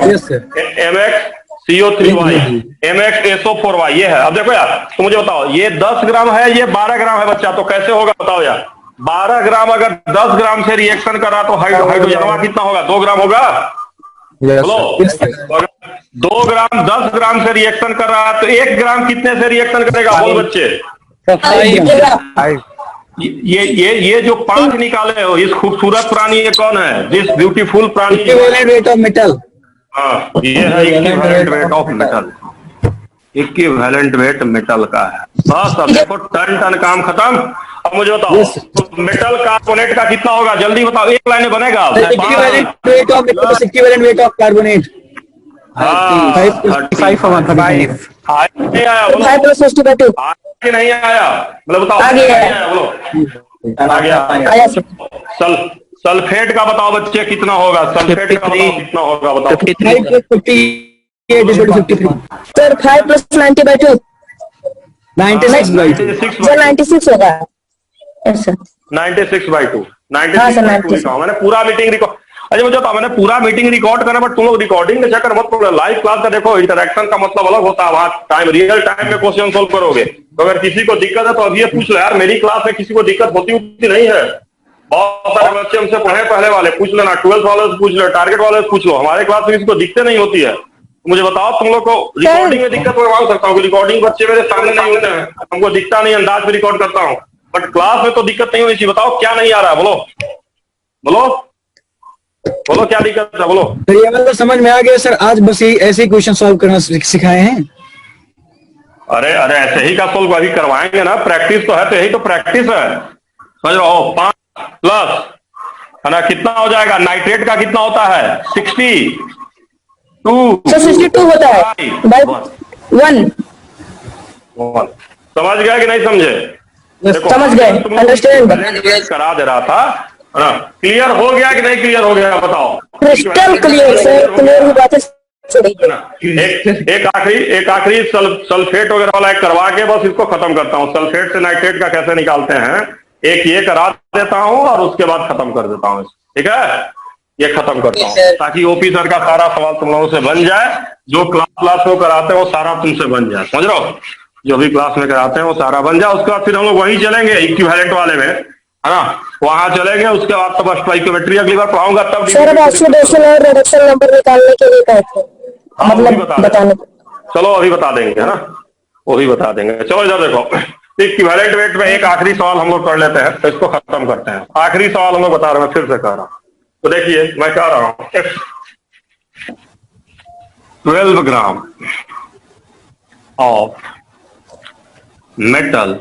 Yes sir.
MXCO3Y MXSO4Y ये है। अब देखो यार, तो मुझे बताओ, ये 10 ग्राम है, ये 12 ग्राम है बच्चा, तो कैसे होगा बताओ यार। 12 ग्राम अगर 10 ग्राम से रिएक्शन कर रहा तो हाइड्रोजनवा कितना होगा? 2 ग्राम होगा। बोलो, 2 ग्राम 10 ग्राम से रिएक्शन कर रहा है तो 1 ग्राम कितने से रिएक्शन करेगा? बोल बच्चे। ये जो 5 निकाले हो, इस खूबसूरत प्राणी ये कौन है? दिस ब्यूटीफुल प्राणी,
इक्विवेलेंट वेट ऑफ मेटल।
हाँ, ये है equivalent weight of metal. Equivalent weight metal का है बस। अब देखो टन काम खत्म। अब मुझे बताओ मेटल कार्बोनेट का कितना होगा? जल्दी बताओ, एक लाइन में बनेगा।
Equivalent weight of metal equivalent weight of carbonate.
35 और 35।
नहीं आया बोलो,
5 + 62
आगे नहीं आया, मतलब बताओ
आ गया।
नहीं आया, बोलो आ गया।
आया सर।
सल्फेट का बताओ बच्चे कितना होगा? सल्फेट का बताओ कितना होगा, बताओ।
53
सर 5 + 90/2
96/2
सर 96 होगा। यस सर
96/2
हाँ सर, 96
लिखा हूं मैंने पूरा मीटिंग रिकॉर्ड। अच्छा मुझे बताओ, मैंने पूरा मीटिंग रिकॉर्ड करना, बट तुम लोग रिकॉर्डिंग के चक्कर मत पड़ो। लाइव क्लास का देखो इंटरेक्शन का मतलब अलग होता है, वहां टाइम रियल टाइम में क्वेश्चन सोल्व करोगे। तो अगर किसी को दिक्कत है तो अभी पूछ लो यार, मेरी क्लास में किसी को दिक्कत होती नहीं है। बहुत सारे बच्चे हमसे पढ़े पहले वाले, पूछ लेना, 12th वाले से पूछ लो, टारगेट वाले से पूछ लो। हमारे क्लास में किसी को दिक्कत नहीं होती है। मुझे बताओ तुम लोग को रिकॉर्डिंग में दिक्कत करवा सकता हूँ, रिकॉर्डिंग बच्चे मेरे सामने नहीं होते हैं, हमको दिखता नहीं, अंदाज में रिकॉर्ड करता हूँ, बट क्लास में तो दिक्कत नहीं होनी चाहिए। बताओ क्या नहीं आ रहा है, बोलो बोलो बोलो, क्या दिक्कत है बोलो।
सर ये वाला समझ में आ गया सर। आज बस यही ऐसे ही क्वेश्चन सॉल्व करना सिखाए हैं।
अरे अरे ऐसे ही का सोल्व अभी करवाएंगे ना, प्रैक्टिस तो है, तो यही तो प्रैक्टिस है, समझ रहे हो। 5 प्लस है ना, कितना हो जाएगा? नाइट्रेट का कितना होता है? 62
सर 62 होता है बाई 1।
समझ गया कि नहीं समझे? देखो,
समझ गए, अंडरस्टैंड।
करा दे रहा था, है ना। क्लियर हो गया कि नहीं क्लियर हो गया बताओ?
क्रिस्टल क्लियर सर, क्लियर ही बात है।
एक आखिरी सल्फेट वगैरह वाला एक करवा के बस इसको खत्म करता हूँ। सल्फेट से नाइट्रेट का कैसे निकालते हैं, एक ये करा देता हूँ और उसके बाद खत्म कर देता हूँ, ठीक है। ये खत्म करता हूँ ताकि ओपी सर का सारा सवाल तुम लोगों से बन जाए। जो क्लास में कराते हैं वो सारा तुमसे बन जाए, समझ रहे हो। जो भी क्लास में कराते हैं वो सारा बन जाए। उसके बाद फिर हम लोग वहीं चलेंगे इक्विवेलेंट वाले में, है ना, वहां चलेंगे। उसके बाद तो बस स्टोइकियोमेट्री अगली बार पढ़ाऊंगा तब।
सर ऑक्सीडेशन और रिडक्शन नंबर निकालने के लिए कहे थे, मतलब बताने।
चलो अभी बता देंगे, है ना, वो भी बता देंगे। चलो इधर देखो, इक्विवेलेंट वेट में एक आखिरी सवाल हम लोग कर लेते हैं, तो इसको खत्म करते हैं। आखिरी सवाल हम लोग बता रहे हैं, मैं फिर से कह रहा हूं, तो देखिए मैं कह रहा हूं 12 gram of metal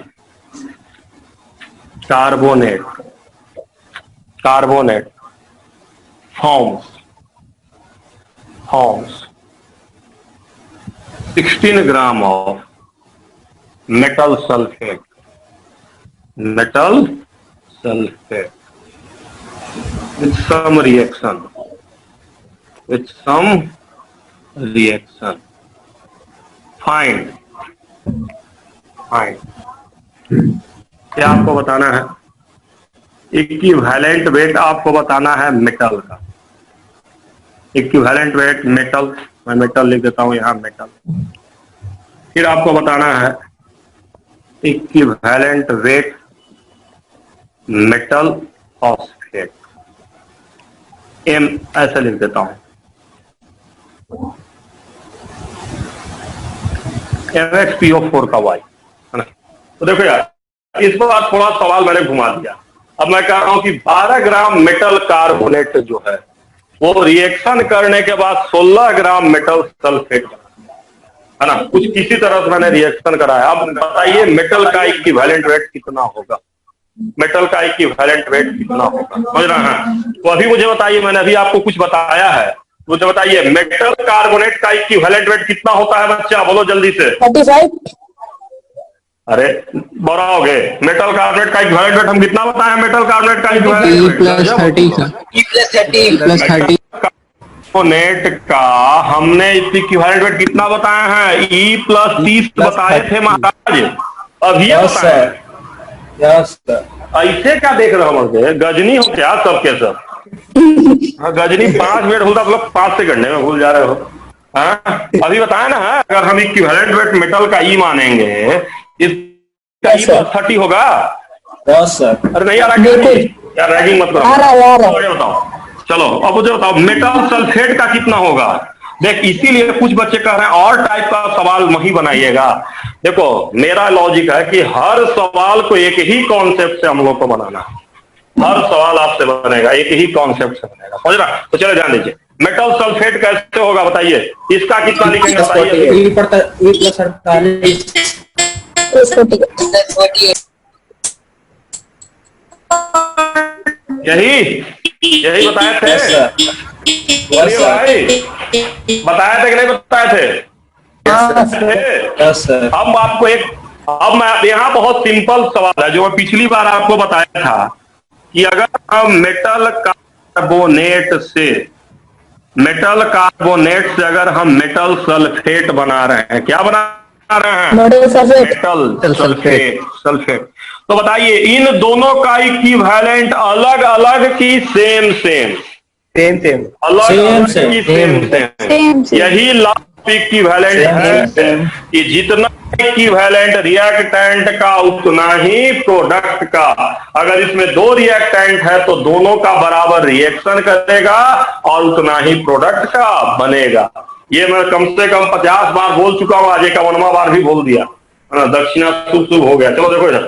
carbonate forms 16 gram of metal sulfate with some reaction find क्या आपको बताना है? इक्विवेलेंट वेट आपको बताना है मेटल का। इक्विवेलेंट वेट मेटल, मैं मेटल लिख देता हूं यहां मेटल। फिर आपको बताना है equivalent weight metal phosphate, M ऐसे लिख देता हूं, MXPO4 का Y। तो देखो यार इस बार थोड़ा सवाल मैंने घुमा दिया। अब मैं कह रहा हूं कि 12 ग्राम मेटल कार्बोनेट जो है वो रिएक्शन करने के बाद 16 ग्राम मेटल सल्फेट है ना, कुछ किसी तरह से मैंने रिएक्शन कराया। अब बताइए मेटल का इक्विवेलेंट वेट कितना होगा, मेटल का इक्विवेलेंट वेट कितना होगा, समझ रहे हैं? तो अभी मुझे बताइए, मैंने अभी आपको कुछ बताया है, मुझे बताइए मेटल कार्बोनेट का इक्विवेलेंट वेट कितना होता है बच्चा, बोलो जल्दी से।
35।
अरे बढ़ाओगे, मेटल कार्बोनेट का इक्विवेलेंट वेट हम कितना बताए हैं? मेटल कार्बोनेट का इक्विवेलेंट वेट
E+30
कार्बोनेट का हमने इक्विवेलेंट वेट कितना बताए हैं? E+30 बताए थे महाराज, अब ये बताए। ऐसे क्या देख रहे हो मुझे, गजनी हो क्या सबके सब? हाँ, गजनी 5 मिनट भूलता, आप लोग 5 सेकंड में भूल जा रहे हो। हाँ अभी बताया ना, अगर हम इक्विवेलेंट वेट मेटल का ई मानेंगे, इसका E+30 होगा। अरे नहीं आ रहा यार, रैगिंग मत करो।
आ रहा है।
मुझे बताओ, चलो अब मुझे बताओ मेटल सल्फेट का कितना होगा। देख इसीलिए कुछ बच्चे कह रहे हैं और टाइप का सवाल वही बनाइएगा। देखो मेरा लॉजिक है कि हर सवाल को एक ही कॉन्सेप्ट से हम लोग को बनाना, हर सवाल आपसे बनेगा एक ही कॉन्सेप्ट से बनेगा, समझ रहा? तो चलो ध्यान दीजिए, मेटल सल्फेट कैसे होगा बताइए, इसका कितना लिखेंगे बताइए? यही बताए थे भाई, बताए थे कि नहीं बताए थे? अब आपको अब मैं यहाँ बहुत सिंपल सवाल है जो मैं पिछली बार आपको बताया था कि अगर हम मेटल कार्बोनेट से अगर हम मेटल सल्फेट बना रहे हैं, क्या बना रहे हैं? Metal sulphate. तो बताइए इन दोनों का इक्विवेलेंट अलग अलग की सेम यही लास्ट इक्विवेलेंट है कि जितना इक्विवेलेंट रिएक्टेंट का उतना ही प्रोडक्ट का। अगर इसमें 2 रिएक्टेंट है तो दोनों का बराबर रिएक्शन करेगा और उतना ही प्रोडक्ट का बनेगा। ये मैं कम से कम 50 बार बोल चुका हूं, आज 51वां बार भी बोल दिया, दक्षिणा शुभ हो गया। चलो देखो इधर,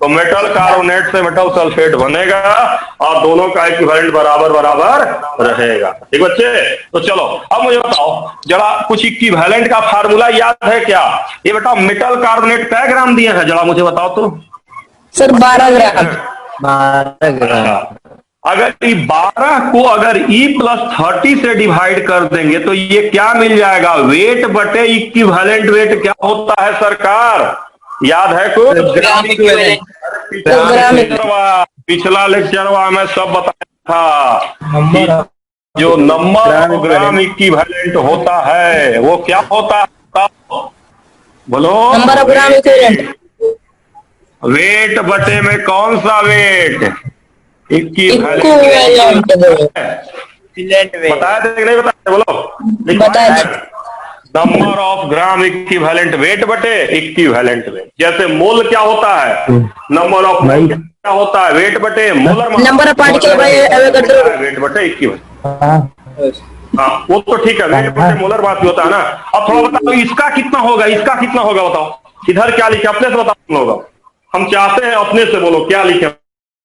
तो मेटल कार्बोनेट से मेटल सल्फेट बनेगा और दोनों का इक्विवेलेंट बराबर रहेगा। ठीक बच्चे? तो चलो अब मुझे बताओ जरा कुछ इक्विवेलेंट का फार्मूला याद है क्या? ये बताओ मेटल कार्बोनेट कै ग्राम दिए हैं, जरा मुझे बताओ तो।
सर 12 ग्राम।
अगर ये 12 को अगर E+30 से डिवाइड कर देंगे तो ये क्या मिल जाएगा? वेट बटे इक्विवेलेंट वेट क्या होता है सरकार, याद है कुछ? पिछला लेक्चरवा में सब बताया था, जो नंबर ऑफ ग्राम इक्विवेलेंट होता है वो क्या होता है, बोलो?
Number of gram equivalent.
Weight बटे में कौन सा वेट? इक्विवेलेंट। बताया थे कि नहीं बताया? बोलो
बताया।
Number of gram equivalent weight बटे इक्विवेलेंट वेट। जैसे मोल क्या होता है? नंबर ऑफ मोल क्या होता है? वेट बटे molar
number of particle
weight बटे इक्विवेलेंट। हाँ वो तो ठीक है, वेट बटे मोलर बात भी होता है ना। अब थोड़ा बताओ इसका कितना होगा, इसका कितना होगा बताओ। इधर क्या लिखे अपने से बताओ लोग, हम चाहते हैं अपने से बोलो क्या लिखे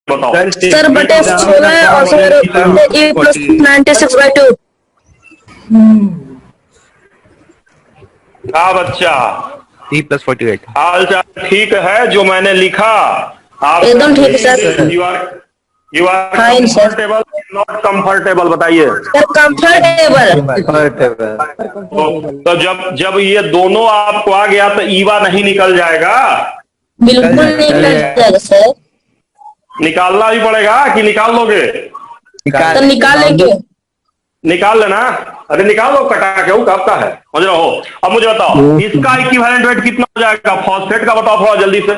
बताओ।
सर बटे 16 और सर E+96/2।
हाँ बच्चा
E+48।
हाल चाल ठीक है जो मैंने लिखा आप
एकदम ठीक है sir.
You are comfortable not comfortable बताइए
सर। कंफर्टेबल।
तो जब ये दोनों आपको आ गया तो ईवा नहीं निकल जाएगा?
बिल्कुल नहीं निकल जाएगा सर।
निकालना भी पड़ेगा कि निकाल लोगे?
तो निकालेंगे।
निकाल लेना। अरे निकाल लो, कटा के वो कब का है, समझ रहे हो? अब मुझे बताओ इसका इक्विवेलेंट वेट कितना हो जाएगा फॉस्फेट का, बताओ थोड़ा जल्दी से।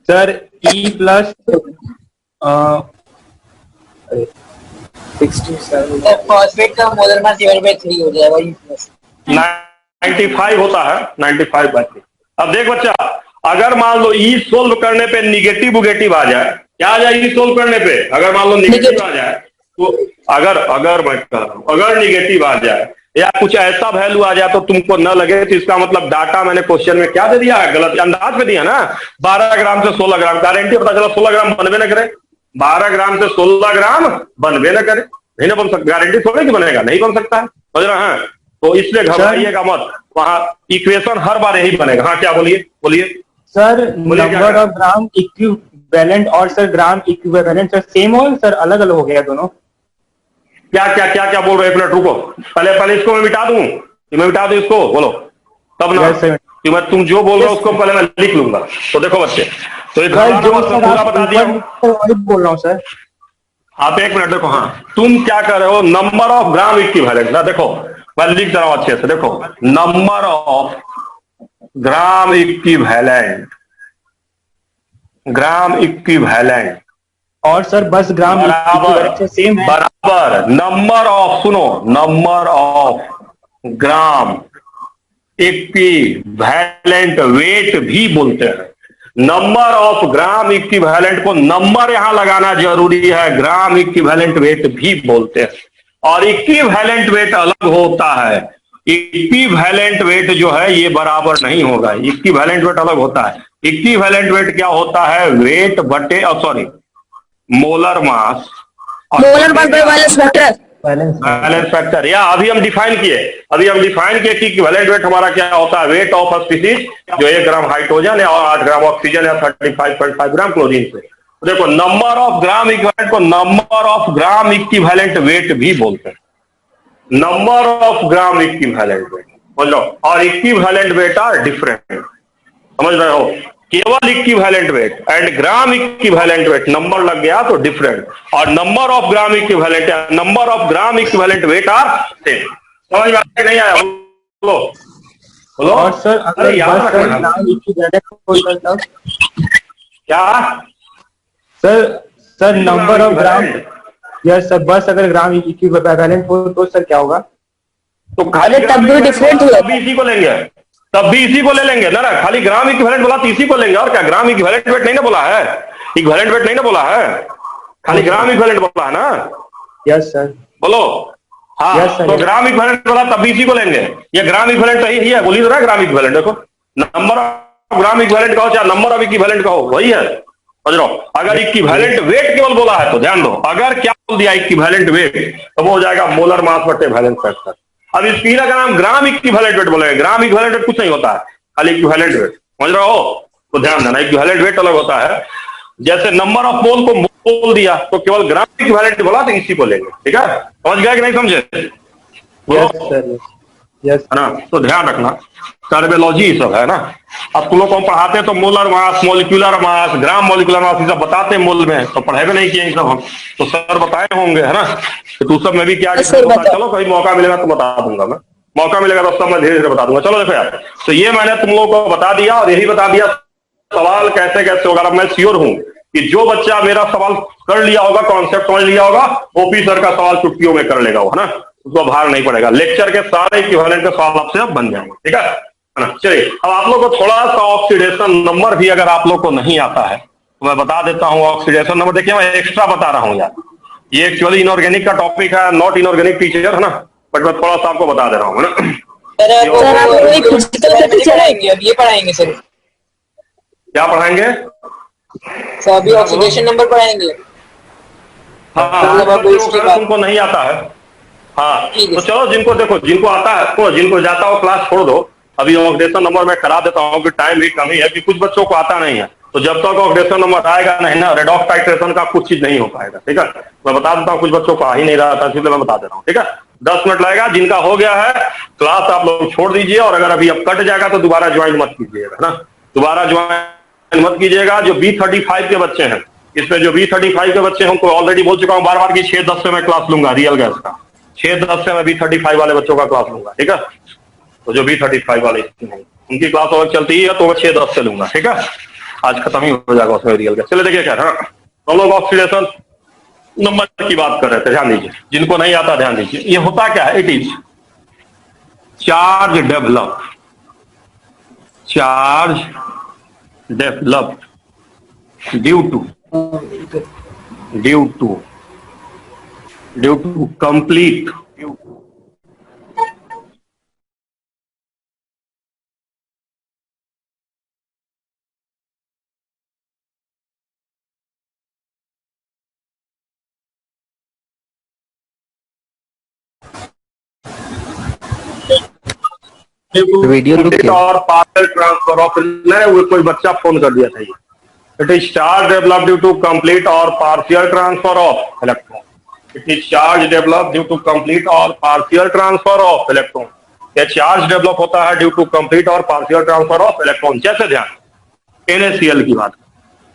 सर
फॉस्फेट का मोलर मास डिवाइड बाय 3 हो जाएगा।
95 होता है, 95/3। अब देख बच्चा, अगर मान लो ई सोल्व करने पे निगेटिव आ जाए, क्या आ जाए? ई सोल्व करने पे अगर मान लो निगेटिव आ जाए तो अगर मैं कह रहा हूं अगर निगेटिव आ जाए या कुछ ऐसा वैल्यू आ जाए तो तुमको न लगे, तो इसका मतलब डाटा मैंने क्वेश्चन में क्या दे दिया है, गलत अंदाज में दिया ना। 12 ग्राम से 16 ग्राम, गारंटी पता चला 16 ग्राम बनबे न करे, 12 ग्राम से 16 ग्राम बनबे न करे, नहीं ना बन सकता, गारंटी थोड़ी कि बनेगा, नहीं बन सकता है, समझ रहे हैं। तो इसलिए घबराइएगा मत, वहां इक्वेशन हर बार यही बनेगा। हाँ क्या बोलिए बोलिए
सर
बोलिए क्या
नंबर
है?
ऑफ ग्राम इक्विवेलेंट और sir gram equivalent sir same हो, सर अलग अलग हो गया दोनों?
क्या क्या क्या क्या बोल रहे हैं, एक मिनट रुको, पहले इसको मैं मिटा दूं, मैं मिटा दूं इसको, बोलो तब ना।
Yes, sir.
कि मैं तुम जो बोल रहे हो उसको पहले मैं लिख लूंगा। तो देखो बच्चे, तो एक
सर जो सर
पूरा
आप
बता दिया।
वही बोल रहा हूँ सर।
आप एक मिनट देखो, हाँ तुम क्या कर रहे हो, नंबर ऑफ ग्राम इक्विवेलेंट ना, देखो मैं लिख रहा हूं अच्छे से, देखो number of gram equivalent, gram equivalent
और सर बस ग्राम
बराबर
से सेम है।
बराबर नंबर ऑफ, सुनो, number of gram equivalent wait भी बोलते हैं। नंबर ऑफ ग्राम इक्विवेलेंट को नंबर यहां लगाना जरूरी है, ग्राम इक्विवेलेंट वेट भी बोलते हैं। और इक्विवेलेंट वेट अलग होता है, इक्विवेलेंट वेट जो है ये बराबर नहीं होगा, इक्विवेलेंट वेट अलग होता है। इक्विवेलेंट वेट क्या होता है, वेट बटे sorry molar mass,
molar mass by balance factor.
Balance factor, या अभी हम डिफाइन किए कि इक्विवेलेंट वेट हमारा क्या होता है, वेट ऑफ अ स्पीसीज जो 1 ग्राम हाइड्रोजन है और 8 ग्राम ऑक्सीजन या 35.5 ग्राम क्लोरीन से। तो देखो नंबर ऑफ ग्राम इक्विवेलेंट को number of gram equivalent wait भी बोलते हैं, number of gram equivalent wait, समझ लो। और इक्विवेलेंट वेट आर डिफरेंट, समझ रहे हो, केवल equivalent weight and gram equivalent weight number लग गया तो डिफरेंट, और नंबर ऑफ ग्राम इक्विवेलेंट या number of gram equivalent weight are same. समझ में आया नहीं आया, बोलो बोलो।
और सर
अरे
अगर
याद
बस सर
रखना
ग्राम इक्विवेलेंट हो तब
क्या,
sir number of gram, yes sir बस अगर ग्राम इक्विवेलेंट हो तो सर क्या होगा?
तो खाली
अरे तब भी different हुआ।
तब भी इसी को लेंगे, तब भी इसी को ले लेंगे ना, खाली ग्राम इक्विवेलेंट बोला तो इसी को लेंगे, और क्या ग्राम इक्विवेलेंट वेट नहीं ना बोला है, इक्विवेलेंट वेट नहीं ना बोला है, खाली ग्राम इक्विवेलेंट बोला है ना,
यस सर।
बोलो। हाँ
Yes, sir,
तो
yes.
ग्राम इक्विवेलेंट बोला तब भी इसी को लेंगे, ये ग्राम इक्विवेलेंट ही है, बोलिए ना ग्राम इक्विवेलेंट, देखो नंबर ऑफ ग्राम इक्विवेलेंट कहो चाहे नंबर ऑफ इक्विवेलेंट कहो वही है, समझ लो। अगर इक्विवेलेंट वेट केवल बोला है तो ध्यान दो, अगर क्या बोल दिया इक्विवेलेंट वेट तो वो हो जाएगा मोलर मास बटे बैलेंस फैक्टर। अब इस तीनों का नाम ग्राम इक्विवेलेंट वेट बोलेंगे, ग्राम इक्विवेलेंट वेट कुछ नहीं होता है, खाली इक्विवेलेंट वेट, समझ रहे हो, तो ध्यान देना इक्विवेलेंट वेट अलग होता है। जैसे नंबर ऑफ मोल को मोल दिया तो केवल ग्राम इक्विवेलेंट बोला तो इसी को लेंगे, ठीक है, समझ गया कि नहीं समझे,
यस सर, यस
है ना। तो ध्यान रखना कार्बोलॉजी सब है ना, अब तुम लोग को हम पढ़ाते हैं तो molar mass, molecular mass, gram molecular mass ये सब बताते हैं मूल में, तो पढ़े भी नहीं किए सब हम, तो सर बताए होंगे है ना, तो तू सब में भी क्या
सर
होता है,
बता।
चलो कहीं मौका मिलेगा तो बता दूंगा मैं, मौका मिलेगा तो सब मैं धीरे धीरे बता दूंगा। चलो देखो यार, तो ये मैंने तुम लोगों को बता दिया, और यही बता दिया सवाल कैसे कैसे होगा। अब मैं श्योर हूं कि जो बच्चा मेरा सवाल कर लिया होगा, कॉन्सेप्ट समझ लिया होगा, ओपी सर का सवाल चुटकियों में कर लेगा वो, है ना, उसको भार नहीं पड़ेगा, लेक्चर के सारे इक्विवेलेंट के सवाल आपसे अब बन जाएंगे, ठीक है ना। चलिए अब आप लोग को थोड़ा सा ऑक्सीडेशन नंबर भी अगर आप लोग को नहीं आता है तो मैं बता देता हूं ऑक्सीडेशन नंबर। देखिए मैं एक्स्ट्रा बता रहा हूं यार, ये एक्चुअली इनऑर्गेनिक का टॉपिक है, नॉट इनऑर्गेनिक टीचर है ना, बट मैं थोड़ा सा आपको बता दे रहा हूँ, है ना।
सर
आप वही physical का teacher है?
पढ़ाएंगे, अब ये पढ़ाएंगे सर,
क्या पढ़ाएंगे,
सर अभी ऑक्सीडेशन नंबर पढ़ाएंगे।
हाँ
मतलब अब इसके बाद-
तुमको नहीं आता है, हाँ
ठीक है
तो चलो जिनको देखो जिनको आता है तो जिनको जाता हो क्लास छोड़ दो, अभी ऑक्सीडेशन नंबर मैं करा देता हूँ कि टाइम भी कमी है कि कुछ बच्चों को आता नहीं है, तो जब तक ऑक्सीडेशन नंबर आएगा नहीं ना रेडॉक्स टाइट्रेशन का कुछ चीज नहीं हो पाएगा, ठीक है। मैं बता देता हूँ कुछ बच्चों को आ ही नहीं रहा था इसलिए मैं बता दे रहा हूँ, ठीक है। 10 मिनट लगेगा, जिनका हो गया है क्लास आप लोग छोड़ दीजिए, और अगर अभी अब कट जाएगा तो दोबारा ज्वाइन मत कीजिएगा, है ना, दोबारा ज्वाइन मत कीजिएगा। जो B35 के बच्चे हैं, इसमें जो B35 के बच्चे हैं उनको ऑलरेडी बोल चुका हूँ बार बार कि 6-10 से मैं क्लास लूंगा रियल गैस का, 6-10 से मैं B35 वाले बच्चों का क्लास लूंगा, ठीक है। तो जो B35 वाले उनकी क्लास और चलती है तो मैं 6-10 से लूंगा, ठीक है, आज खत्म ही हो जाएगा उसमें रियल गैस। चलिए देखिए क्या है, हम लोग ऑक्सीडेशन नंबर की बात कर रहे थे, ध्यान दीजिए, जिनको नहीं आता ध्यान दीजिए। ये होता क्या है, it is charge developed due to complete
video रुक गया।
और पार्शियल ट्रांसफर ऑफ, वो कोई बच्चा फोन कर दिया था ये। It is charge develop due to complete और partial transfer of electron. It is charge develop due to complete और पार्शियल ट्रांसफर ऑफ इलेक्ट्रॉन। ये चार्ज डेवलप होता है ड्यू टू कंप्लीट और पार्शियल ट्रांसफर ऑफ इलेक्ट्रॉन। जैसे ध्यान NaCl की बात,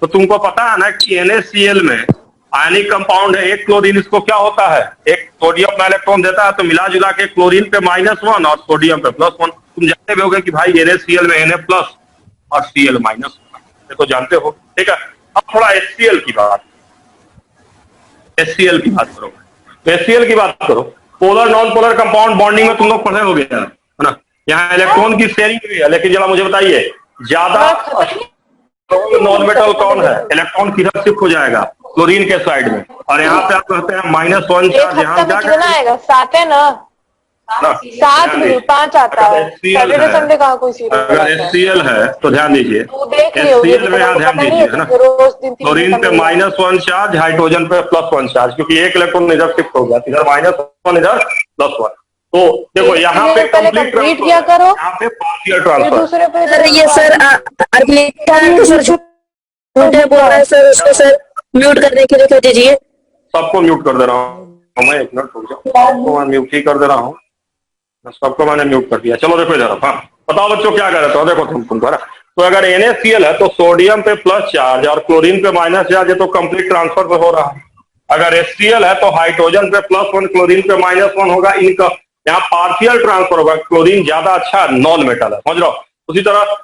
तो तुमको पता है ना कि NaCl में आयनिक कंपाउंड है, एक क्लोरीन, इसको क्या होता है, एक सोडियम में इलेक्ट्रॉन देता है, तो मिला जुला के क्लोरीन पे -1 और सोडियम पे +1। तुम जानते भी होगे कि भाई NaCl में Na+ और Cl- ये तो जानते हो, ठीक है। अब थोड़ा HCl की बात करो। HCl की बात करो, polar non polar compound bonding में तुम लोग पढ़े होगे है ना। यहाँ इलेक्ट्रॉन की शेयरिंग भी है, लेकिन जरा मुझे बताइए ज्यादा नॉन मेटल कौन है, इलेक्ट्रॉन किधर शिफ्ट हो जाएगा, क्लोरीन के साइड में। और यहाँ पे आप कहते हैं -1 चार्ज, यहाँ
कितना आएगा? 7 है ना, 7 भी 5 आता है। सैटरडे संडे कहाँ कोई सीरियल?
अगर HCl है तो ध्यान दीजिए, HCl में यहाँ ध्यान दीजिए है ना, क्लोरीन पे -1 चार्ज, हाइड्रोजन पे +1 चार्ज, क्योंकि एक इलेक्ट्रॉन इधर शिफ्ट हो गया, इधर -1 इधर +1। तो देखो यहाँ पे कंप्लीट
किया करो,
यहाँ पे पार्शियल ट्रांसफर।
दूसरे पे
सर ये सर सर छोटे बोल रहे हैं सर, उसको सर म्यूट करने के लिए कह दीजिए।
सबको म्यूट कर दे रहा हूँ मैं, 1 मिनट रुक जाओ, सबको मैं म्यूट ही कर दे रहा हूँ, सबको मैंने म्यूट कर दिया। चलो देखो इधर, हाँ बताओ बच्चों क्या कर रहे थे, देखो तुमको ना। तो अगर NaCl है तो सोडियम पे प्लस चार्ज और क्लोरीन पे माइनस चार्ज है, तो कंप्लीट ट्रांसफर पे हो रहा है। अगर HCl है तो हाइड्रोजन पे +1, क्लोरीन पे -1 होगा, इनका यहाँ पार्शियल ट्रांसफर होगा। क्लोरीन ज्यादा अच्छा नॉन मेटल है, समझ रहे हो। उसी तरह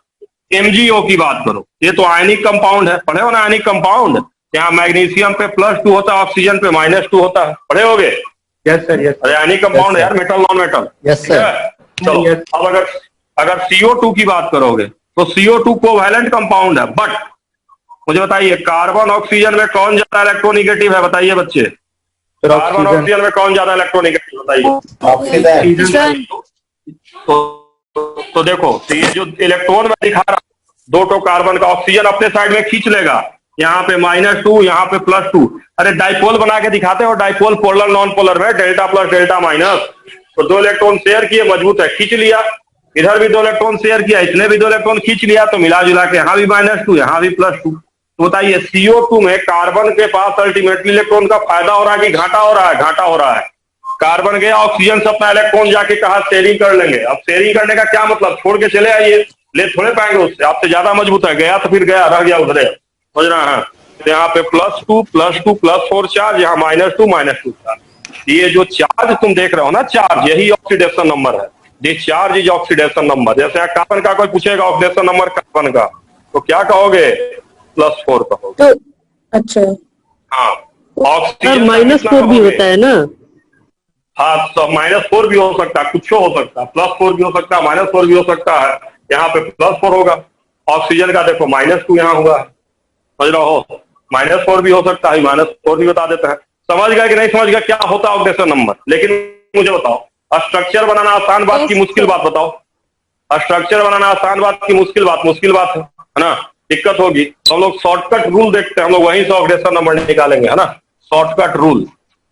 MgO की बात करो, ये तो आयनिक कंपाउंड है, पढ़े हो ना आयनिक कंपाउंड। यहाँ मैग्नीशियम पे +2 होता है, ऑक्सीजन पे -2 होता है, पढ़े होगे।
Yes sir, yes.
अरे आयनिक कंपाउंड है यार, metal non metal.
Yes sir.
चलो अब अगर CO2 की बात करोगे तो CO2 कोवैलेंट कंपाउंड है, बट मुझे बताइए कार्बन ऑक्सीजन में कौन ज्यादा इलेक्ट्रोनिगेटिव है, बताइए बच्चे। कार्बन ऑक्सीजन में कौन ज्यादा इलेक्ट्रोनिगेटिव, बताइए। तो देखो, तो ये जो इलेक्ट्रॉन में दिखा रहा, 2 कार्बन का ऑक्सीजन अपने साइड में खींच लेगा, यहाँ पे -2, यहाँ पे +2। अरे डाइपोल बना के दिखाते हो, डाइपोल पोलर नॉन पोलर में डेल्टा प्लस डेल्टा माइनस, तो 2 इलेक्ट्रॉन शेयर किए, मजबूत है, खींच लिया। इधर भी 2 इलेक्ट्रॉन शेयर किया, इसने भी 2 इलेक्ट्रॉन खींच लिया, तो मिला जुला के यहाँ भी -2, यहाँ भी +2। तो बताइए CO2 में कार्बन के पास अल्टीमेटली इलेक्ट्रॉन का फायदा हो रहा है कि घाटा हो रहा है? घाटा हो रहा है। कार्बन गया, ऑक्सीजन से अपना इलेक्ट्रॉन जाके कहा शेयरिंग कर लेंगे। अब शेयरिंग करने का क्या मतलब, छोड़ के चले आइए, ले थोड़े पाएंगे उससे, आपसे ज्यादा मजबूत है, गया तो फिर गया, रह गया उधरे, समझ रहे हैं। तो यहाँ पे +2 +4 चार्ज, यहाँ -2 -2 चार्ज। ये जो चार्ज तुम देख रहे हो ना, चार्ज, यही ऑक्सीडेशन नंबर है। This charge is oxidation number. जैसे कार्बन का कोई पूछेगा ऑक्सीडेशन नंबर कार्बन का, तो क्या कहोगे? +4 कहोगे।
तो अच्छा,
हाँ, ऑक्सीजन
-4 भी होता है ना।
हाँ, तो -4 भी हो सकता है, कुछ हो सकता है, +4 भी हो सकता है, -4 भी हो सकता है। यहाँ पे +4 होगा। ऑक्सीजन का देखो -2 यहाँ हुआ है, समझ रहे हो, -4 भी हो सकता है, -4 भी बता देते हैं। समझ गया कि नहीं समझ गया क्या होता है ऑक्सीडेशन नंबर? लेकिन मुझे बताओ, स्ट्रक्चर बनाना आसान बात की मुश्किल बात बताओ। स्ट्रक्चर बनाना आसान बात की मुश्किल बात है ना, दिक्कत होगी। तो हम लोग शॉर्टकट रूल देखते हैं, हम लोग वहीं से ऑक्सीडेशन नंबर निकालेंगे, है ना, शॉर्टकट रूल,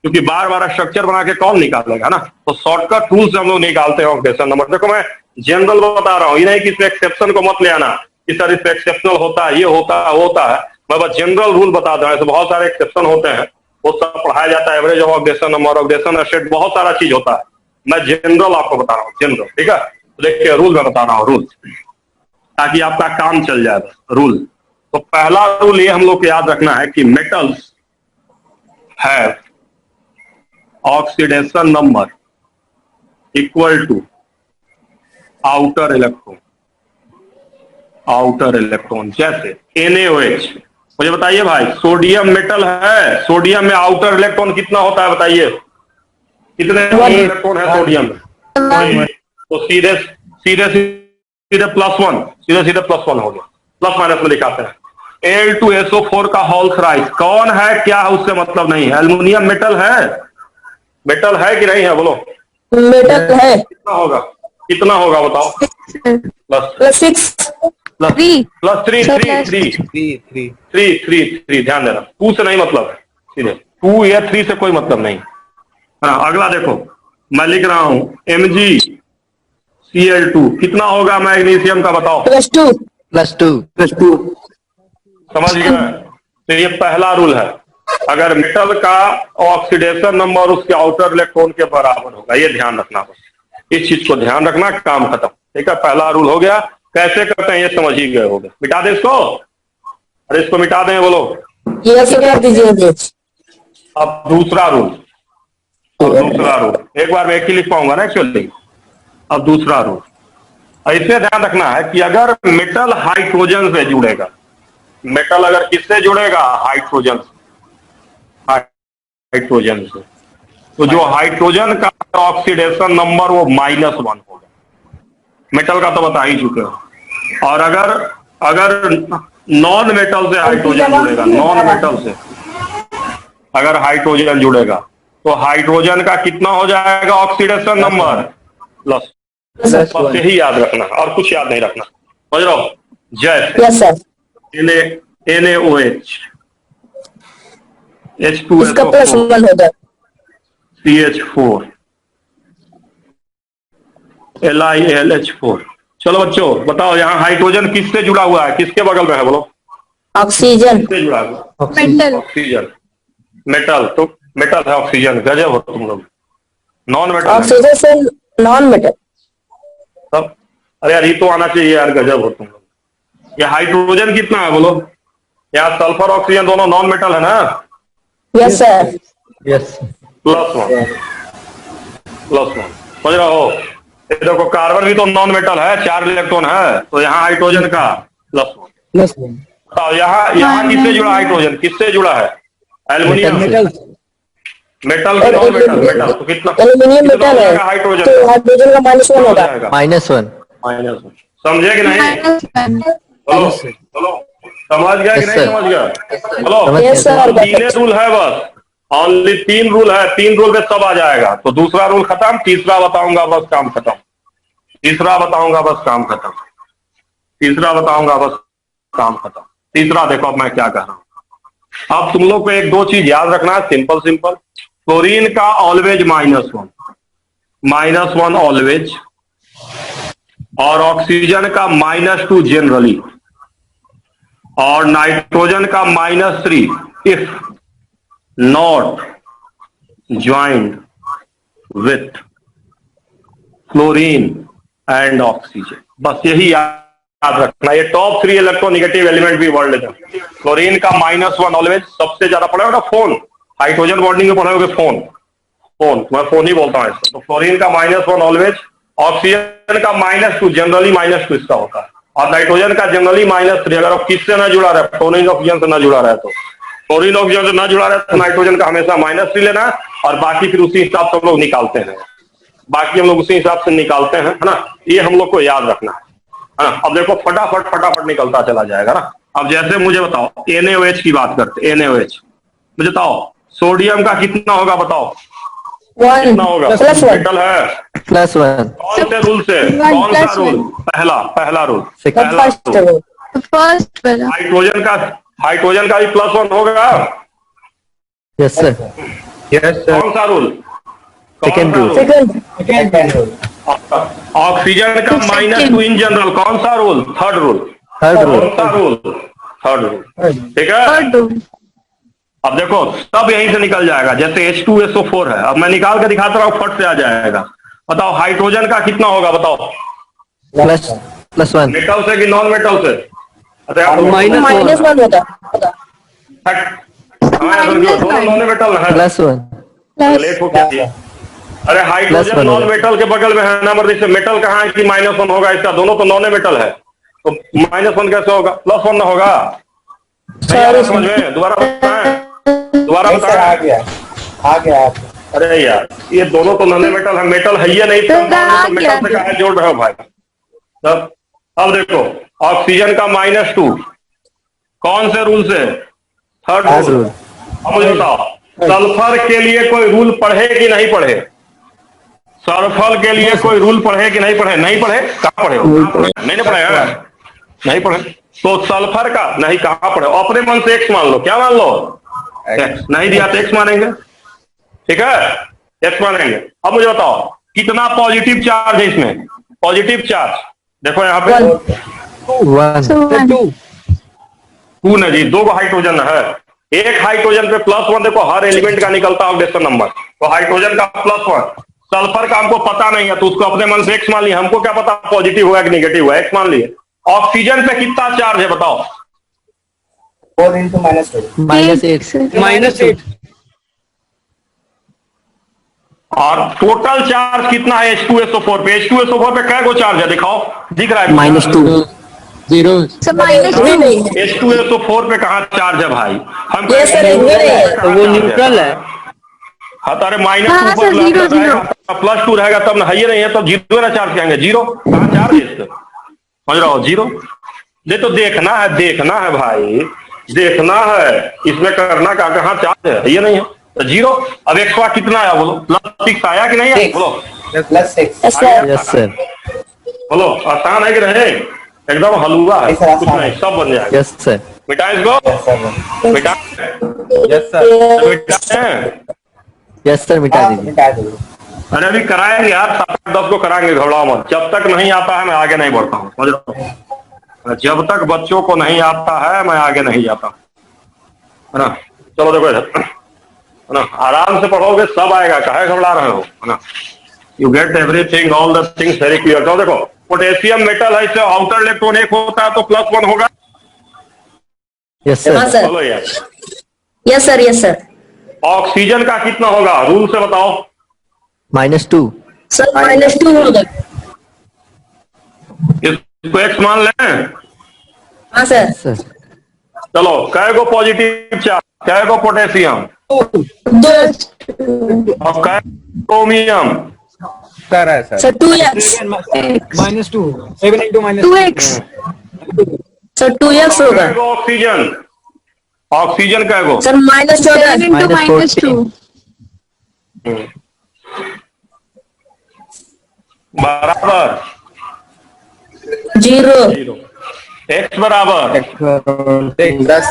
क्योंकि बार बार स्ट्रक्चर बना के कौन निकालेगा ना। तो शॉर्टकट रूल से हम लोग निकालते हैं ऑक्सीडेशन नंबर। देखो मैं जनरल बता रहा हूँ, ये नहीं कि इस एक्सेप्शन को मत ले आना कि सर इस एक्सेप्शनल है, ये होता है, वो होता है। मैं बस जनरल रूल बता रहा हूँ, ऐसे बहुत सारे एक्सेप्शन होते हैं, वो सब पढ़ाया जाता है, average of oxidation number, oxidation state, बहुत सारा चीज होता है। मैं जनरल आपको बता रहा हूँ, जनरल, ठीक है। तो देखिए रूल में बता रहा हूँ, रूल, ताकि आपका काम चल जाए। रूल, तो पहला रूल ये हम लोग को याद रखना है कि metals have oxidation number equal to outer electron. जैसे NaOH, मुझे बताइए भाई, सोडियम मेटल है, सोडियम में आउटर इलेक्ट्रॉन कितना होता है, बताइए कितने इलेक्ट्रॉन है सोडियम में? तो सीधे +1 हो गया, प्लस माइनस में दिखाते हैं। Al2SO4 का होल थ्राइस कौन है, क्या है, उससे मतलब नहीं है। एल्युमिनियम मेटल है कि नहीं है, बोलो।
मेटल है।
कितना होगा बताओ? +3 ध्यान देना, 2 से नहीं मतलब है, सीधे 2 या 3 से कोई मतलब नहीं। हाँ, अगला देखो, मैं लिख रहा हूं Cl2 कितना होगा मैग्नीशियम का बताओ?
+2
+2
समझ गए? तो ये पहला रूल है, अगर मेटल का ऑक्सीडेशन नंबर उसके आउटर इलेक्ट्रॉन के बराबर होगा, ये ध्यान रखना, बस इस चीज को ध्यान रखना, काम खत्म। ठीक है, पहला रूल हो गया। कैसे करते हैं ये समझ ही गए होगे। मिटा दे इसको, अरे इसको मिटा दें, बोलो।
ये से कर दीजिए।
अब दूसरा रूल, एक बार मैं एक ही लिख पाऊंगा ना एक्चुअली। अब दूसरा रूल, ऐसे ध्यान रखना है कि अगर मेटल हाइड्रोजन से जुड़ेगा, मेटल अगर किससे जुड़ेगा? हाइड्रोजन से, तो जो हाइड्रोजन का ऑक्सीडेशन नंबर वो -1 होगा। मेटल का तो बता ही चुके हो। और अगर नॉन मेटल से हाइड्रोजन जुड़ेगा, नॉन मेटल से अगर हाइड्रोजन जुड़ेगा तो हाइड्रोजन का कितना हो जाएगा ऑक्सीडेशन नंबर? प्लस। बस यही याद रखना और कुछ याद नहीं रखना, समझ रहे हो? जैसे
यस सर,
NaOH,
इसका +1 होगा।
CH4, LiLH4। चलो बच्चों बताओ, यहाँ हाइड्रोजन किससे जुड़ा हुआ है? किसके बगल में है बोलो?
ऑक्सीजन।
किससे जुड़ा हुआ?
मेटल।
ऑक्सीजन। मेटल तो मेटल है ऑक्सीजन, गजब हो तुम लोग। नॉन मेटल
ऑक्सीजन से नॉन मेटल।
तब अरे यार ये तो आना चाहिए यार, गजब हो तुम लोग। ये हाइड्रोजन कितना है बोलो? यहाँ सल्फर ऑक्सीजन दोनों नॉन मेटल है ना?
Yes sir.
यस
+1 समझ रहे हो? ये देखो कार्बन भी तो नॉन मेटल है, 4 इलेक्ट्रॉन है, तो यहाँ हाइड्रोजन का +1। बताओ यहाँ किससे जुड़ा हाइड्रोजन? किससे जुड़ा है? एल्युमिनियम। मेटल के नॉन मेटल तो कितना?
एल्युमिनियम मेटल है,
हाइड्रोजन
तो हाइड्रोजन का -1 होगा।
-1
समझे कि नहीं? चलो समझ गया कि नहीं समझ गया? चलो
यस सर।
3 रूल है बस, ओनली 3 रूल है, 3 रूल में सब आ जाएगा। तो दूसरा रूल खत्म, तीसरा बताऊंगा बस काम खत्म। तीसरा बताऊंगा बस काम खत्म। तीसरा बताऊंगा बस काम खत्म। तीसरा देखो अब मैं क्या कह रहा हूं। अब तुम लोग को 1-2 चीज याद रखना है, सिंपल। क्लोरीन का ऑलवेज -1 ऑलवेज, और ऑक्सीजन का -2 जनरली, और नाइट्रोजन का -3 if not joined with fluorine and oxygen. बस यही याद रखना। ये टॉप 3 इलेक्ट्रोनेगेटिव एलिमेंट भी वर्ल्ड में। क्लोरीन का -1 ऑलवेज, सबसे ज्यादा पढ़े होगा फोन, हाइड्रोजन बॉन्डिंग में पढ़े होगे फोन, मैं फोन ही बोलता हूँ इसको। तो फ्लोरीन का -1 ऑलवेज, ऑक्सीजन का -2 जनरली, -2 इसका होता है, और नाइट्रोजन का जनरली -3। अगर आप किससे ना जुड़ा रहे, फ्लोरीन ऑक्सीजन से ना जुड़ा रहे, तो फ्लोरीन ऑक्सीजन से ना जुड़ा रहे तो नाइट्रोजन का हमेशा -3 लेना, और बाकी फिर उसी हिसाब से हम लोग निकालते हैं। बाकी हम लोग उसी हिसाब से निकालते हैं, है ना? ये हम लोग को याद रखना है ना? अब देखो फटाफट निकलता चला जाएगा ना। अब जैसे मुझे बताओ NaOH की बात करते, NaOH मुझे बताओ सोडियम का कितना होगा? बताओ
1
कितना होगा?
+1
मेटल है।
+1
कौन से रूल से? कौन सा रूल? पहला रूल।
फर्स्ट वाला।
हाइड्रोजन का भी +1 होगा।
यस सर
कौन सा rule?
Second rule
second.
Oxygen का -2 इन जनरल, कौन सा rule? Third rule. Third rule, ठीक है। अब देखो सब यहीं से निकल जाएगा, जैसे H2SO4 है। अब मैं निकाल के दिखाता रहा हूँ, फट से आ जाएगा। बताओ हाइड्रोजन का कितना होगा? बताओ
+1
मेटल से कि नॉन मेटल से?
-1 होगा।
दोनों नॉन मेटल है।
+1
लेट हो गया। अरे हाइड्रोजन नॉन मेटल के बगल में है नंबर, जैसे मेटल कहाँ है कि -1 होगा इसका? दोनों तो नॉन मेटल है, तो -1 कैसे होगा? +1 ना होगा? समझ में? दोबारा बताएं।
आ गया।
अरे यार ये दोनों तो नॉन मेटल है, मेटल है ये नहीं, तो मेटल से कहा जोड़ रहे हो भाई? तब अब देखो ऑक्सीजन का -2 कौन से रूल से? Third rule. अब मुझे बताओ सल्फर के लिए कोई रूल पढ़े कि नहीं पढ़े? सल्फर के लिए कोई रूल पढ़े कि नहीं पढ़े? नहीं पढ़े? कहाँ पढ़े हो? नहीं पढ़े हैं? नहीं पढ़े तो सल्फर का नहीं, कहाँ पढ़े? अपने मन से X मान लो। क्या मान लो? X नहीं दिया तो X मानेंगे, ठीक है? X मानेंगे। अब मुझे बताओ कितना पॉजिटिव चार्ज है इसमें? पॉजिटिव चार्ज देखो यहाँ पे
1
2 न जी, 2 हाइड्रोजन है। एक हाइड्रोजन पे +1 देखो हर एलिमेंट का निकलता है ऑक्सीडेशन नंबर, तो हाइड्रोजन का +1। सल्फर का हमको पता नहीं है तो उसको अपने मन से X मान लिया, हमको क्या पता पॉजिटिव हुआ कि नेगेटिव हुआ, X मान लिए। ऑक्सीजन पे कितना चार्ज है बताओ?
-8
-8
और टोटल चार्ज कितना है H2SO4 पे? H2SO4 पे क्या चार्ज है दिखाओ, दिख रहा है?
-2 0
सर -2
H2SO4 पे कहाँ चार्ज है भाई? हम
ये सर
वो न्यूट्रल है।
हाँ तो अरे
हाँ,
माइनस
हाँ, सर, जीरो, जीरो।
+2 रहेगा तब ना, है ही नहीं है तब जीरो ना चार्ज कहेंगे, जीरो कहाँ चार्ज है इससे? समझ रहा हो? जीरो। ये तो देखना है भाई, देखना है इसमें करना का कहाँ चार्ज है, ये नहीं है तो जीरो। अब एक्स्ट्रा कितना आया बोलो? +6 आया कि नहीं आया बोलो?
+6
यस सर
बोलो आसान है कि नहीं? एकदम हलवा है, कुछ नहीं, सब बन जाएगा।
यस सर
बेटा इसको बेटा
यस सर मिटा दीजिए।
अरे अभी कराएंगे यार, 7-10 को कराएंगे, घबराओ मत। जब तक नहीं आता है मैं आगे नहीं बढ़ता हूँ, समझ रहे हो? जब तक बच्चों को नहीं आता है मैं आगे नहीं जाता, है ना? चलो देखो इधर, है ना? आराम से पढ़ोगे सब आएगा, काहे घबरा रहे हो, है ना? You get everything, all the things very clear. चलो देखो, पोटेशियम मेटल है, इससे आउटर इलेक्ट्रॉन 1 होता है तो +1 होगा।
यस
हाँ
सर
सर,
बोलो यार,
yes sir, yes sir.
Oxygen का कितना होगा रूल से बताओ?
-2
सर -2 होगा।
इसको X मान लें।
हाँ सर।
सर
चलो कै गो पॉजिटिव चार्ज, कै गो पोटेशियम
2
और कै chromium?
Sir 2x
-2 7 × -2
2x
sir 2x होगा
कै गो ऑक्सीजन, ऑक्सीजन कै गो?
सर -14
-2
बराबर
0
X बराबर
10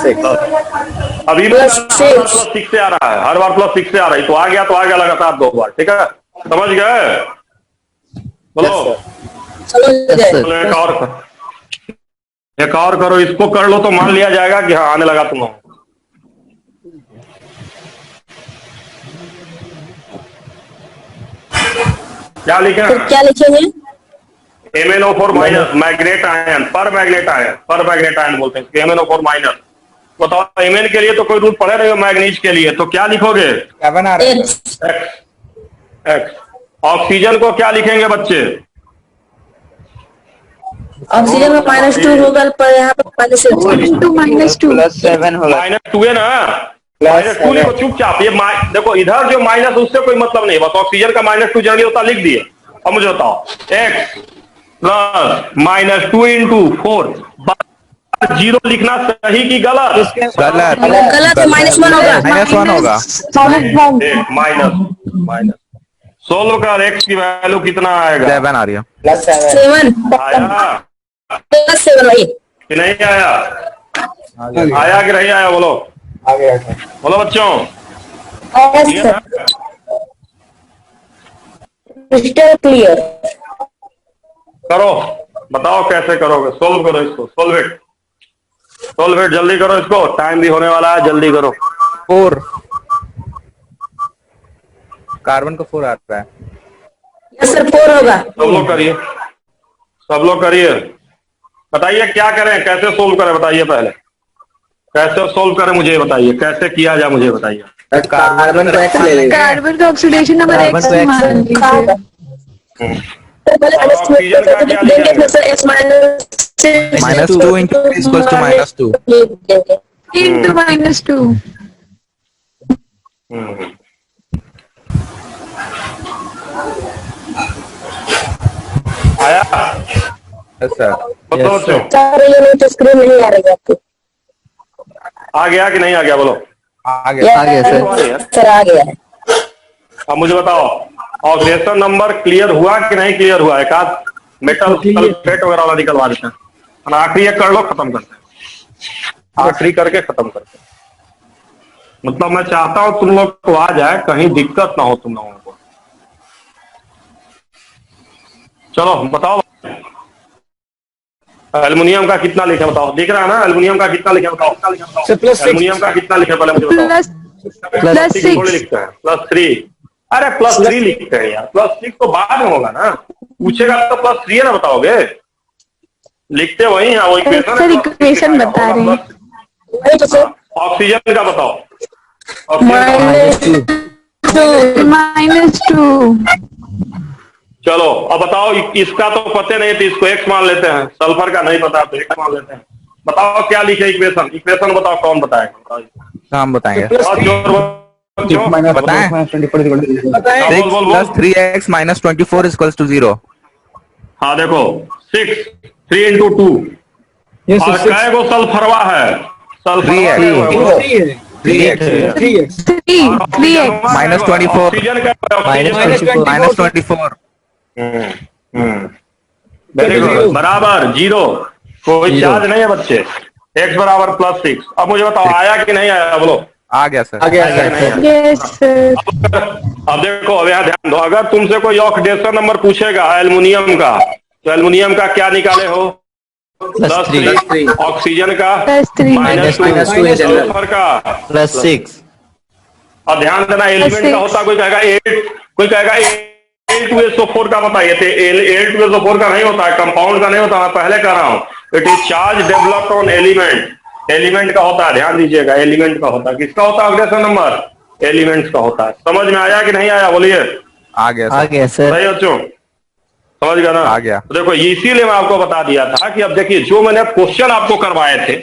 अभी
+6
से आ रहा है, हर बार +6 से आ रहा है, तो आ गया लगातार 2 बार, ठीक है? समझ गए? बोलो
समझ गए।
चलो एक और करो, इसको कर लो तो मान लिया जाएगा कि हाँ आने लगा तुम लोगों को। क्या लिखे
तो क्या लिखेंगे?
MnO4 माइनस मैग्नेट आयन, पर मैग्नेट आयन बोलते हैं MnO4 माइनस। बताओ Mn के लिए तो कोई रूल पढ़े नहीं हो, मैग्नीज के लिए तो क्या लिखोगे?
X
X। ऑक्सीजन को क्या लिखेंगे बच्चे?
ऑक्सीजन में -2 होगा, पर यहाँ पे
-2
+7 होगा।
-2 है ना, -2 लिखो चुपचाप। ये देखो इधर जो माइनस उससे कोई मतलब नहीं, बस ऑक्सीजन का -2 जनरली होता, लिख दिए। अब मुझे बताओ X + -2 × 4 0 लिखना सही कि गलत?
गलत, -1 होगा।
-1 होगा।
माइनस सोल्व कर, X की वैल्यू कितना आएगा?
7 आ रही है।
7
आया
+7 भाई।
कि नहीं आया? आया कि नहीं आया बोलो? बोलो बच्चों,
Yes, sir. Crystal clear.
करो, बताओ कैसे करोगे? सोल्व करो इसको, सोल्व इट जल्दी करो इसको, टाइम भी होने वाला है, जल्दी करो।
4 कार्बन का 4 आता है।
यस सर 4 होगा।
सब लोग करिए। बताइए क्या करें, कैसे सोल्व करें, बताइए पहले कैसे सोल्व करें, मुझे बताइए कैसे किया जाए, मुझे बताइए।
कार्बन को X ले लेंगे।
कार्बन का ऑक्सीडेशन नंबर
कार्बन
X
को X
मान लीजिए।
ऑक्सीजन का क्या लिखेंगे?
-2 × -2
× -2
आया?
सर
बताओ बच्चों,
सर ये नोट स्क्रीन नहीं आ रही है आपको।
आ गया कि नहीं आ गया बोलो?
आ गया सर।
सर आ गया है।
अब मुझे बताओ ऑक्सीडेशन नंबर क्लियर हुआ कि नहीं क्लियर हुआ? एक आध मेटल सल्फेट वगैरह वाला निकलवा देते हैं, आखिरी एक कर लो, खत्म करते हैं, आखिरी करके खत्म करते हैं। मतलब मैं चाहता हूं तुम लोग को आ जाए, कहीं दिक्कत ना हो तुम लोगों को। चलो बताओ एल्युमिनियम का कितना लिखे बताओ, दिख रहा है ना? एल्युमिनियम का कितना लिखे बताओ,
सर +6
एल्युमिनियम का कितना लिखे पहले मुझे बताओ।
+6
थोड़ी लिखते हैं +3, अरे +3 लिखते हैं यार, +6 तो बाद में होगा ना, पूछेगा तो +3 है ना, बताओगे? लिखते वही है, वो इक्वेशन
सर इक्वेशन बता रहे हैं।
वही तो सर
ऑक्सीजन का बताओ,
-2
चलो अब बताओ, इसका तो पते नहीं तो इसको x मान लेते हैं, सल्फर का नहीं पता तो x मान लेते हैं। बताओ क्या लिखे इक्वेशन, इक्वेशन बताओ कौन बताएगा?
हम बताएंगे।
और जोर बच्चों,
बताएं।
हाँ,
6
बोल।
+ 3x - 24 = 0।
हाँ देखो 6, 3 × 2
Yes,
और
sir, 6.
कै गो सल्फरवा है? सल्फरवा
3x।
है वो।
3x3x -24
ऑक्सीजन का
-24
वेरी गुड, बराबर 0, कोई चार्ज नहीं है बच्चे। x बराबर +6। अब मुझे बताओ आया कि नहीं आया, बोलो।
आ गया सर।
Yes sir.
अब देखो, अब यहाँ ध्यान दो, अगर तुमसे कोई ऑक्सीडेशन नंबर पूछेगा एल्युमिनियम का, तो एल्युमिनियम का क्या निकाले हो? +3। ऑक्सीजन का
+3
-2, सल्फर का
+6
और ध्यान देना एलिमेंट का होता, कोई कहेगा 8, कोई कहेगा Al2SO4 का बताइए, Al2SO4 का नहीं होता है, कंपाउंड का नहीं होता, मैं पहले कह रहा हूँ। It is charge developed on element, element का होता है, ध्यान दीजिएगा, एलिमेंट का होता है। किसका होता है ऑक्सीडेशन नंबर? एलिमेंट्स का होता है। समझ में आया कि नहीं आया, बोलिए।
आ गया सर।
सही बच्चों, समझ गया ना?
आ गया।
तो देखो इसीलिए मैं आपको बता दिया था कि अब देखिए, जो मैंने क्वेश्चन आपको करवाए थे,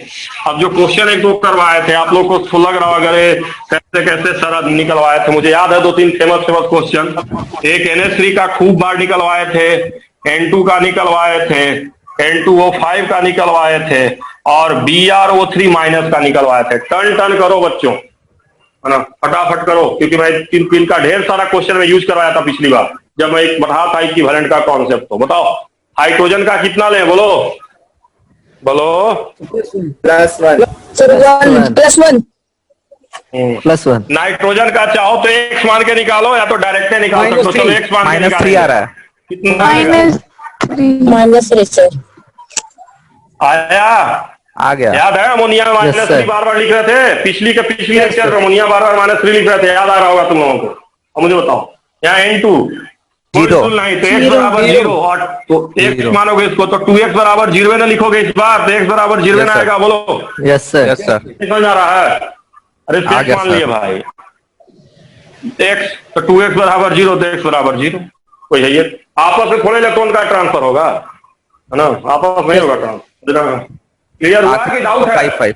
अब जो क्वेश्चन एक दो करवाए थे, आप लोग को लग रहा होगा कैसे कैसे सर निकलवाए थे। मुझे याद है 2-3 फेमस क्वेश्चन। एक NH3 का खूब बार निकलवाए थे, N2 का निकलवाए थे, N2O5 का निकलवाए थे और BrO3- का निकलवाए थे। टन करो बच्चों, है ना, फटाफट करो, क्योंकि मैं पिन का ढेर सारा क्वेश्चन में यूज करवाया था पिछली बार जब मैं एक बढ़ा था इक्विवेलेंट का कॉन्सेप्ट। तो बताओ हाइड्रोजन का कितना लें, बोलो
सर 1+1
नाइट्रोजन का चाहो तो x मान के निकालो या तो डायरेक्ट निकाल सकते हो। चलो x मान के
-3 आ रहा है।
कितना आएगा?
-3 सर
आया?
आ गया।
याद है अमोनिया -3 बार लिख रहे थे, पिछली लेक्चर में अमोनिया बार -3 लिख रहे थे, याद आ रहा होगा तुम लोगों को। अब मुझे बताओ, यहाँ N2
0
नहीं तो x बराबर 0 और तो x मानोगे इसको तो 2x बराबर 0 ना लिखोगे इस बार, तो x बराबर 0 ना आएगा, बोलो।
Yes sir.
समझ आ रहा है? अरे
आ गया
मान लिए भाई, x तो 2x बराबर 0 तो x बराबर 0। कोई है ये आपस में थोड़े इलेक्ट्रॉन का ट्रांसफर होगा, है ना, आपस में होगा ट्रांसफर। क्लियर हुआ कि डाउट है?
5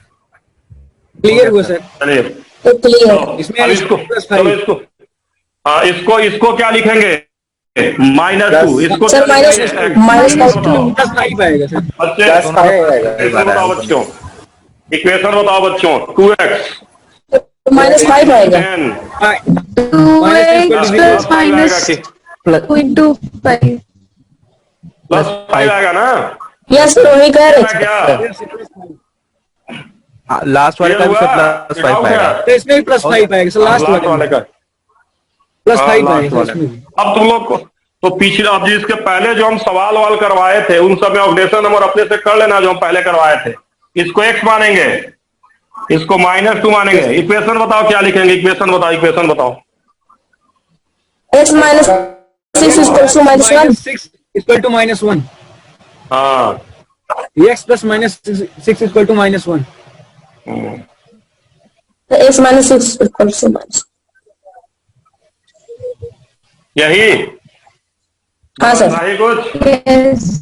क्लियर हुआ सर।
चलिए
तो क्लियर
इसमें
अब इसको
+5
हाँ इसको क्या लिखेंगे? -2। इसको
सर
क्या लिखेंगे?
-2
+5 आएगा सर।
बच्चे इक्वेशन बताओ बच्चों, इक्वेशन बताओ बच्चों। 2x
-5 आएगा
10
2x +- 2
+5 आएगा ना?
यस सर वही कह रहे
क्या
लास्ट वाले का भी
हुआ?
+5 आएगा।
तो इसमें भी +5 आएगा सर, लास्ट
लास्ट वाले का
+5
हाँ,
आएगा
लास्ट
इसमें भी।
अब तुम लोग को तो पिछला, अब जिसके पहले जो हम सवाल करवाए थे उन सब में ऑक्सीडेशन नंबर अपने से कर लेना, जो हम पहले करवाए थे। इसको x मानेंगे, इसको -2 मानेंगे। इक्वेशन बताओ क्या लिखेंगे, इक्वेशन बताओ, इक्वेशन बताओ।
x -6 =-1
6 = -1।
हाँ
x + -6 = -1।
तो x -6 =-1
यही
हाँ सर।
सही कुछ।
यस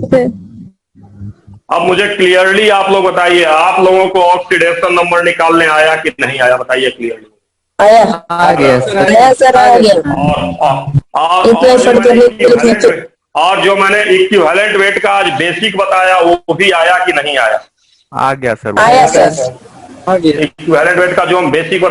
अब मुझे क्लियरली आप लोग बताइए, आप लोगों को ऑक्सीडेशन नंबर निकालने आया कि नहीं आया, बताइए क्लियरली।
आया
आ गया सर।
आया सर आ गया
और जो मैंने इक्विवेलेंट वेट का आज बेसिक बताया वो भी आया कि नहीं आया?
आ गया सर।
आया सर
आ गया।
इक्विवेलेंट वेट का जो हम बेसिक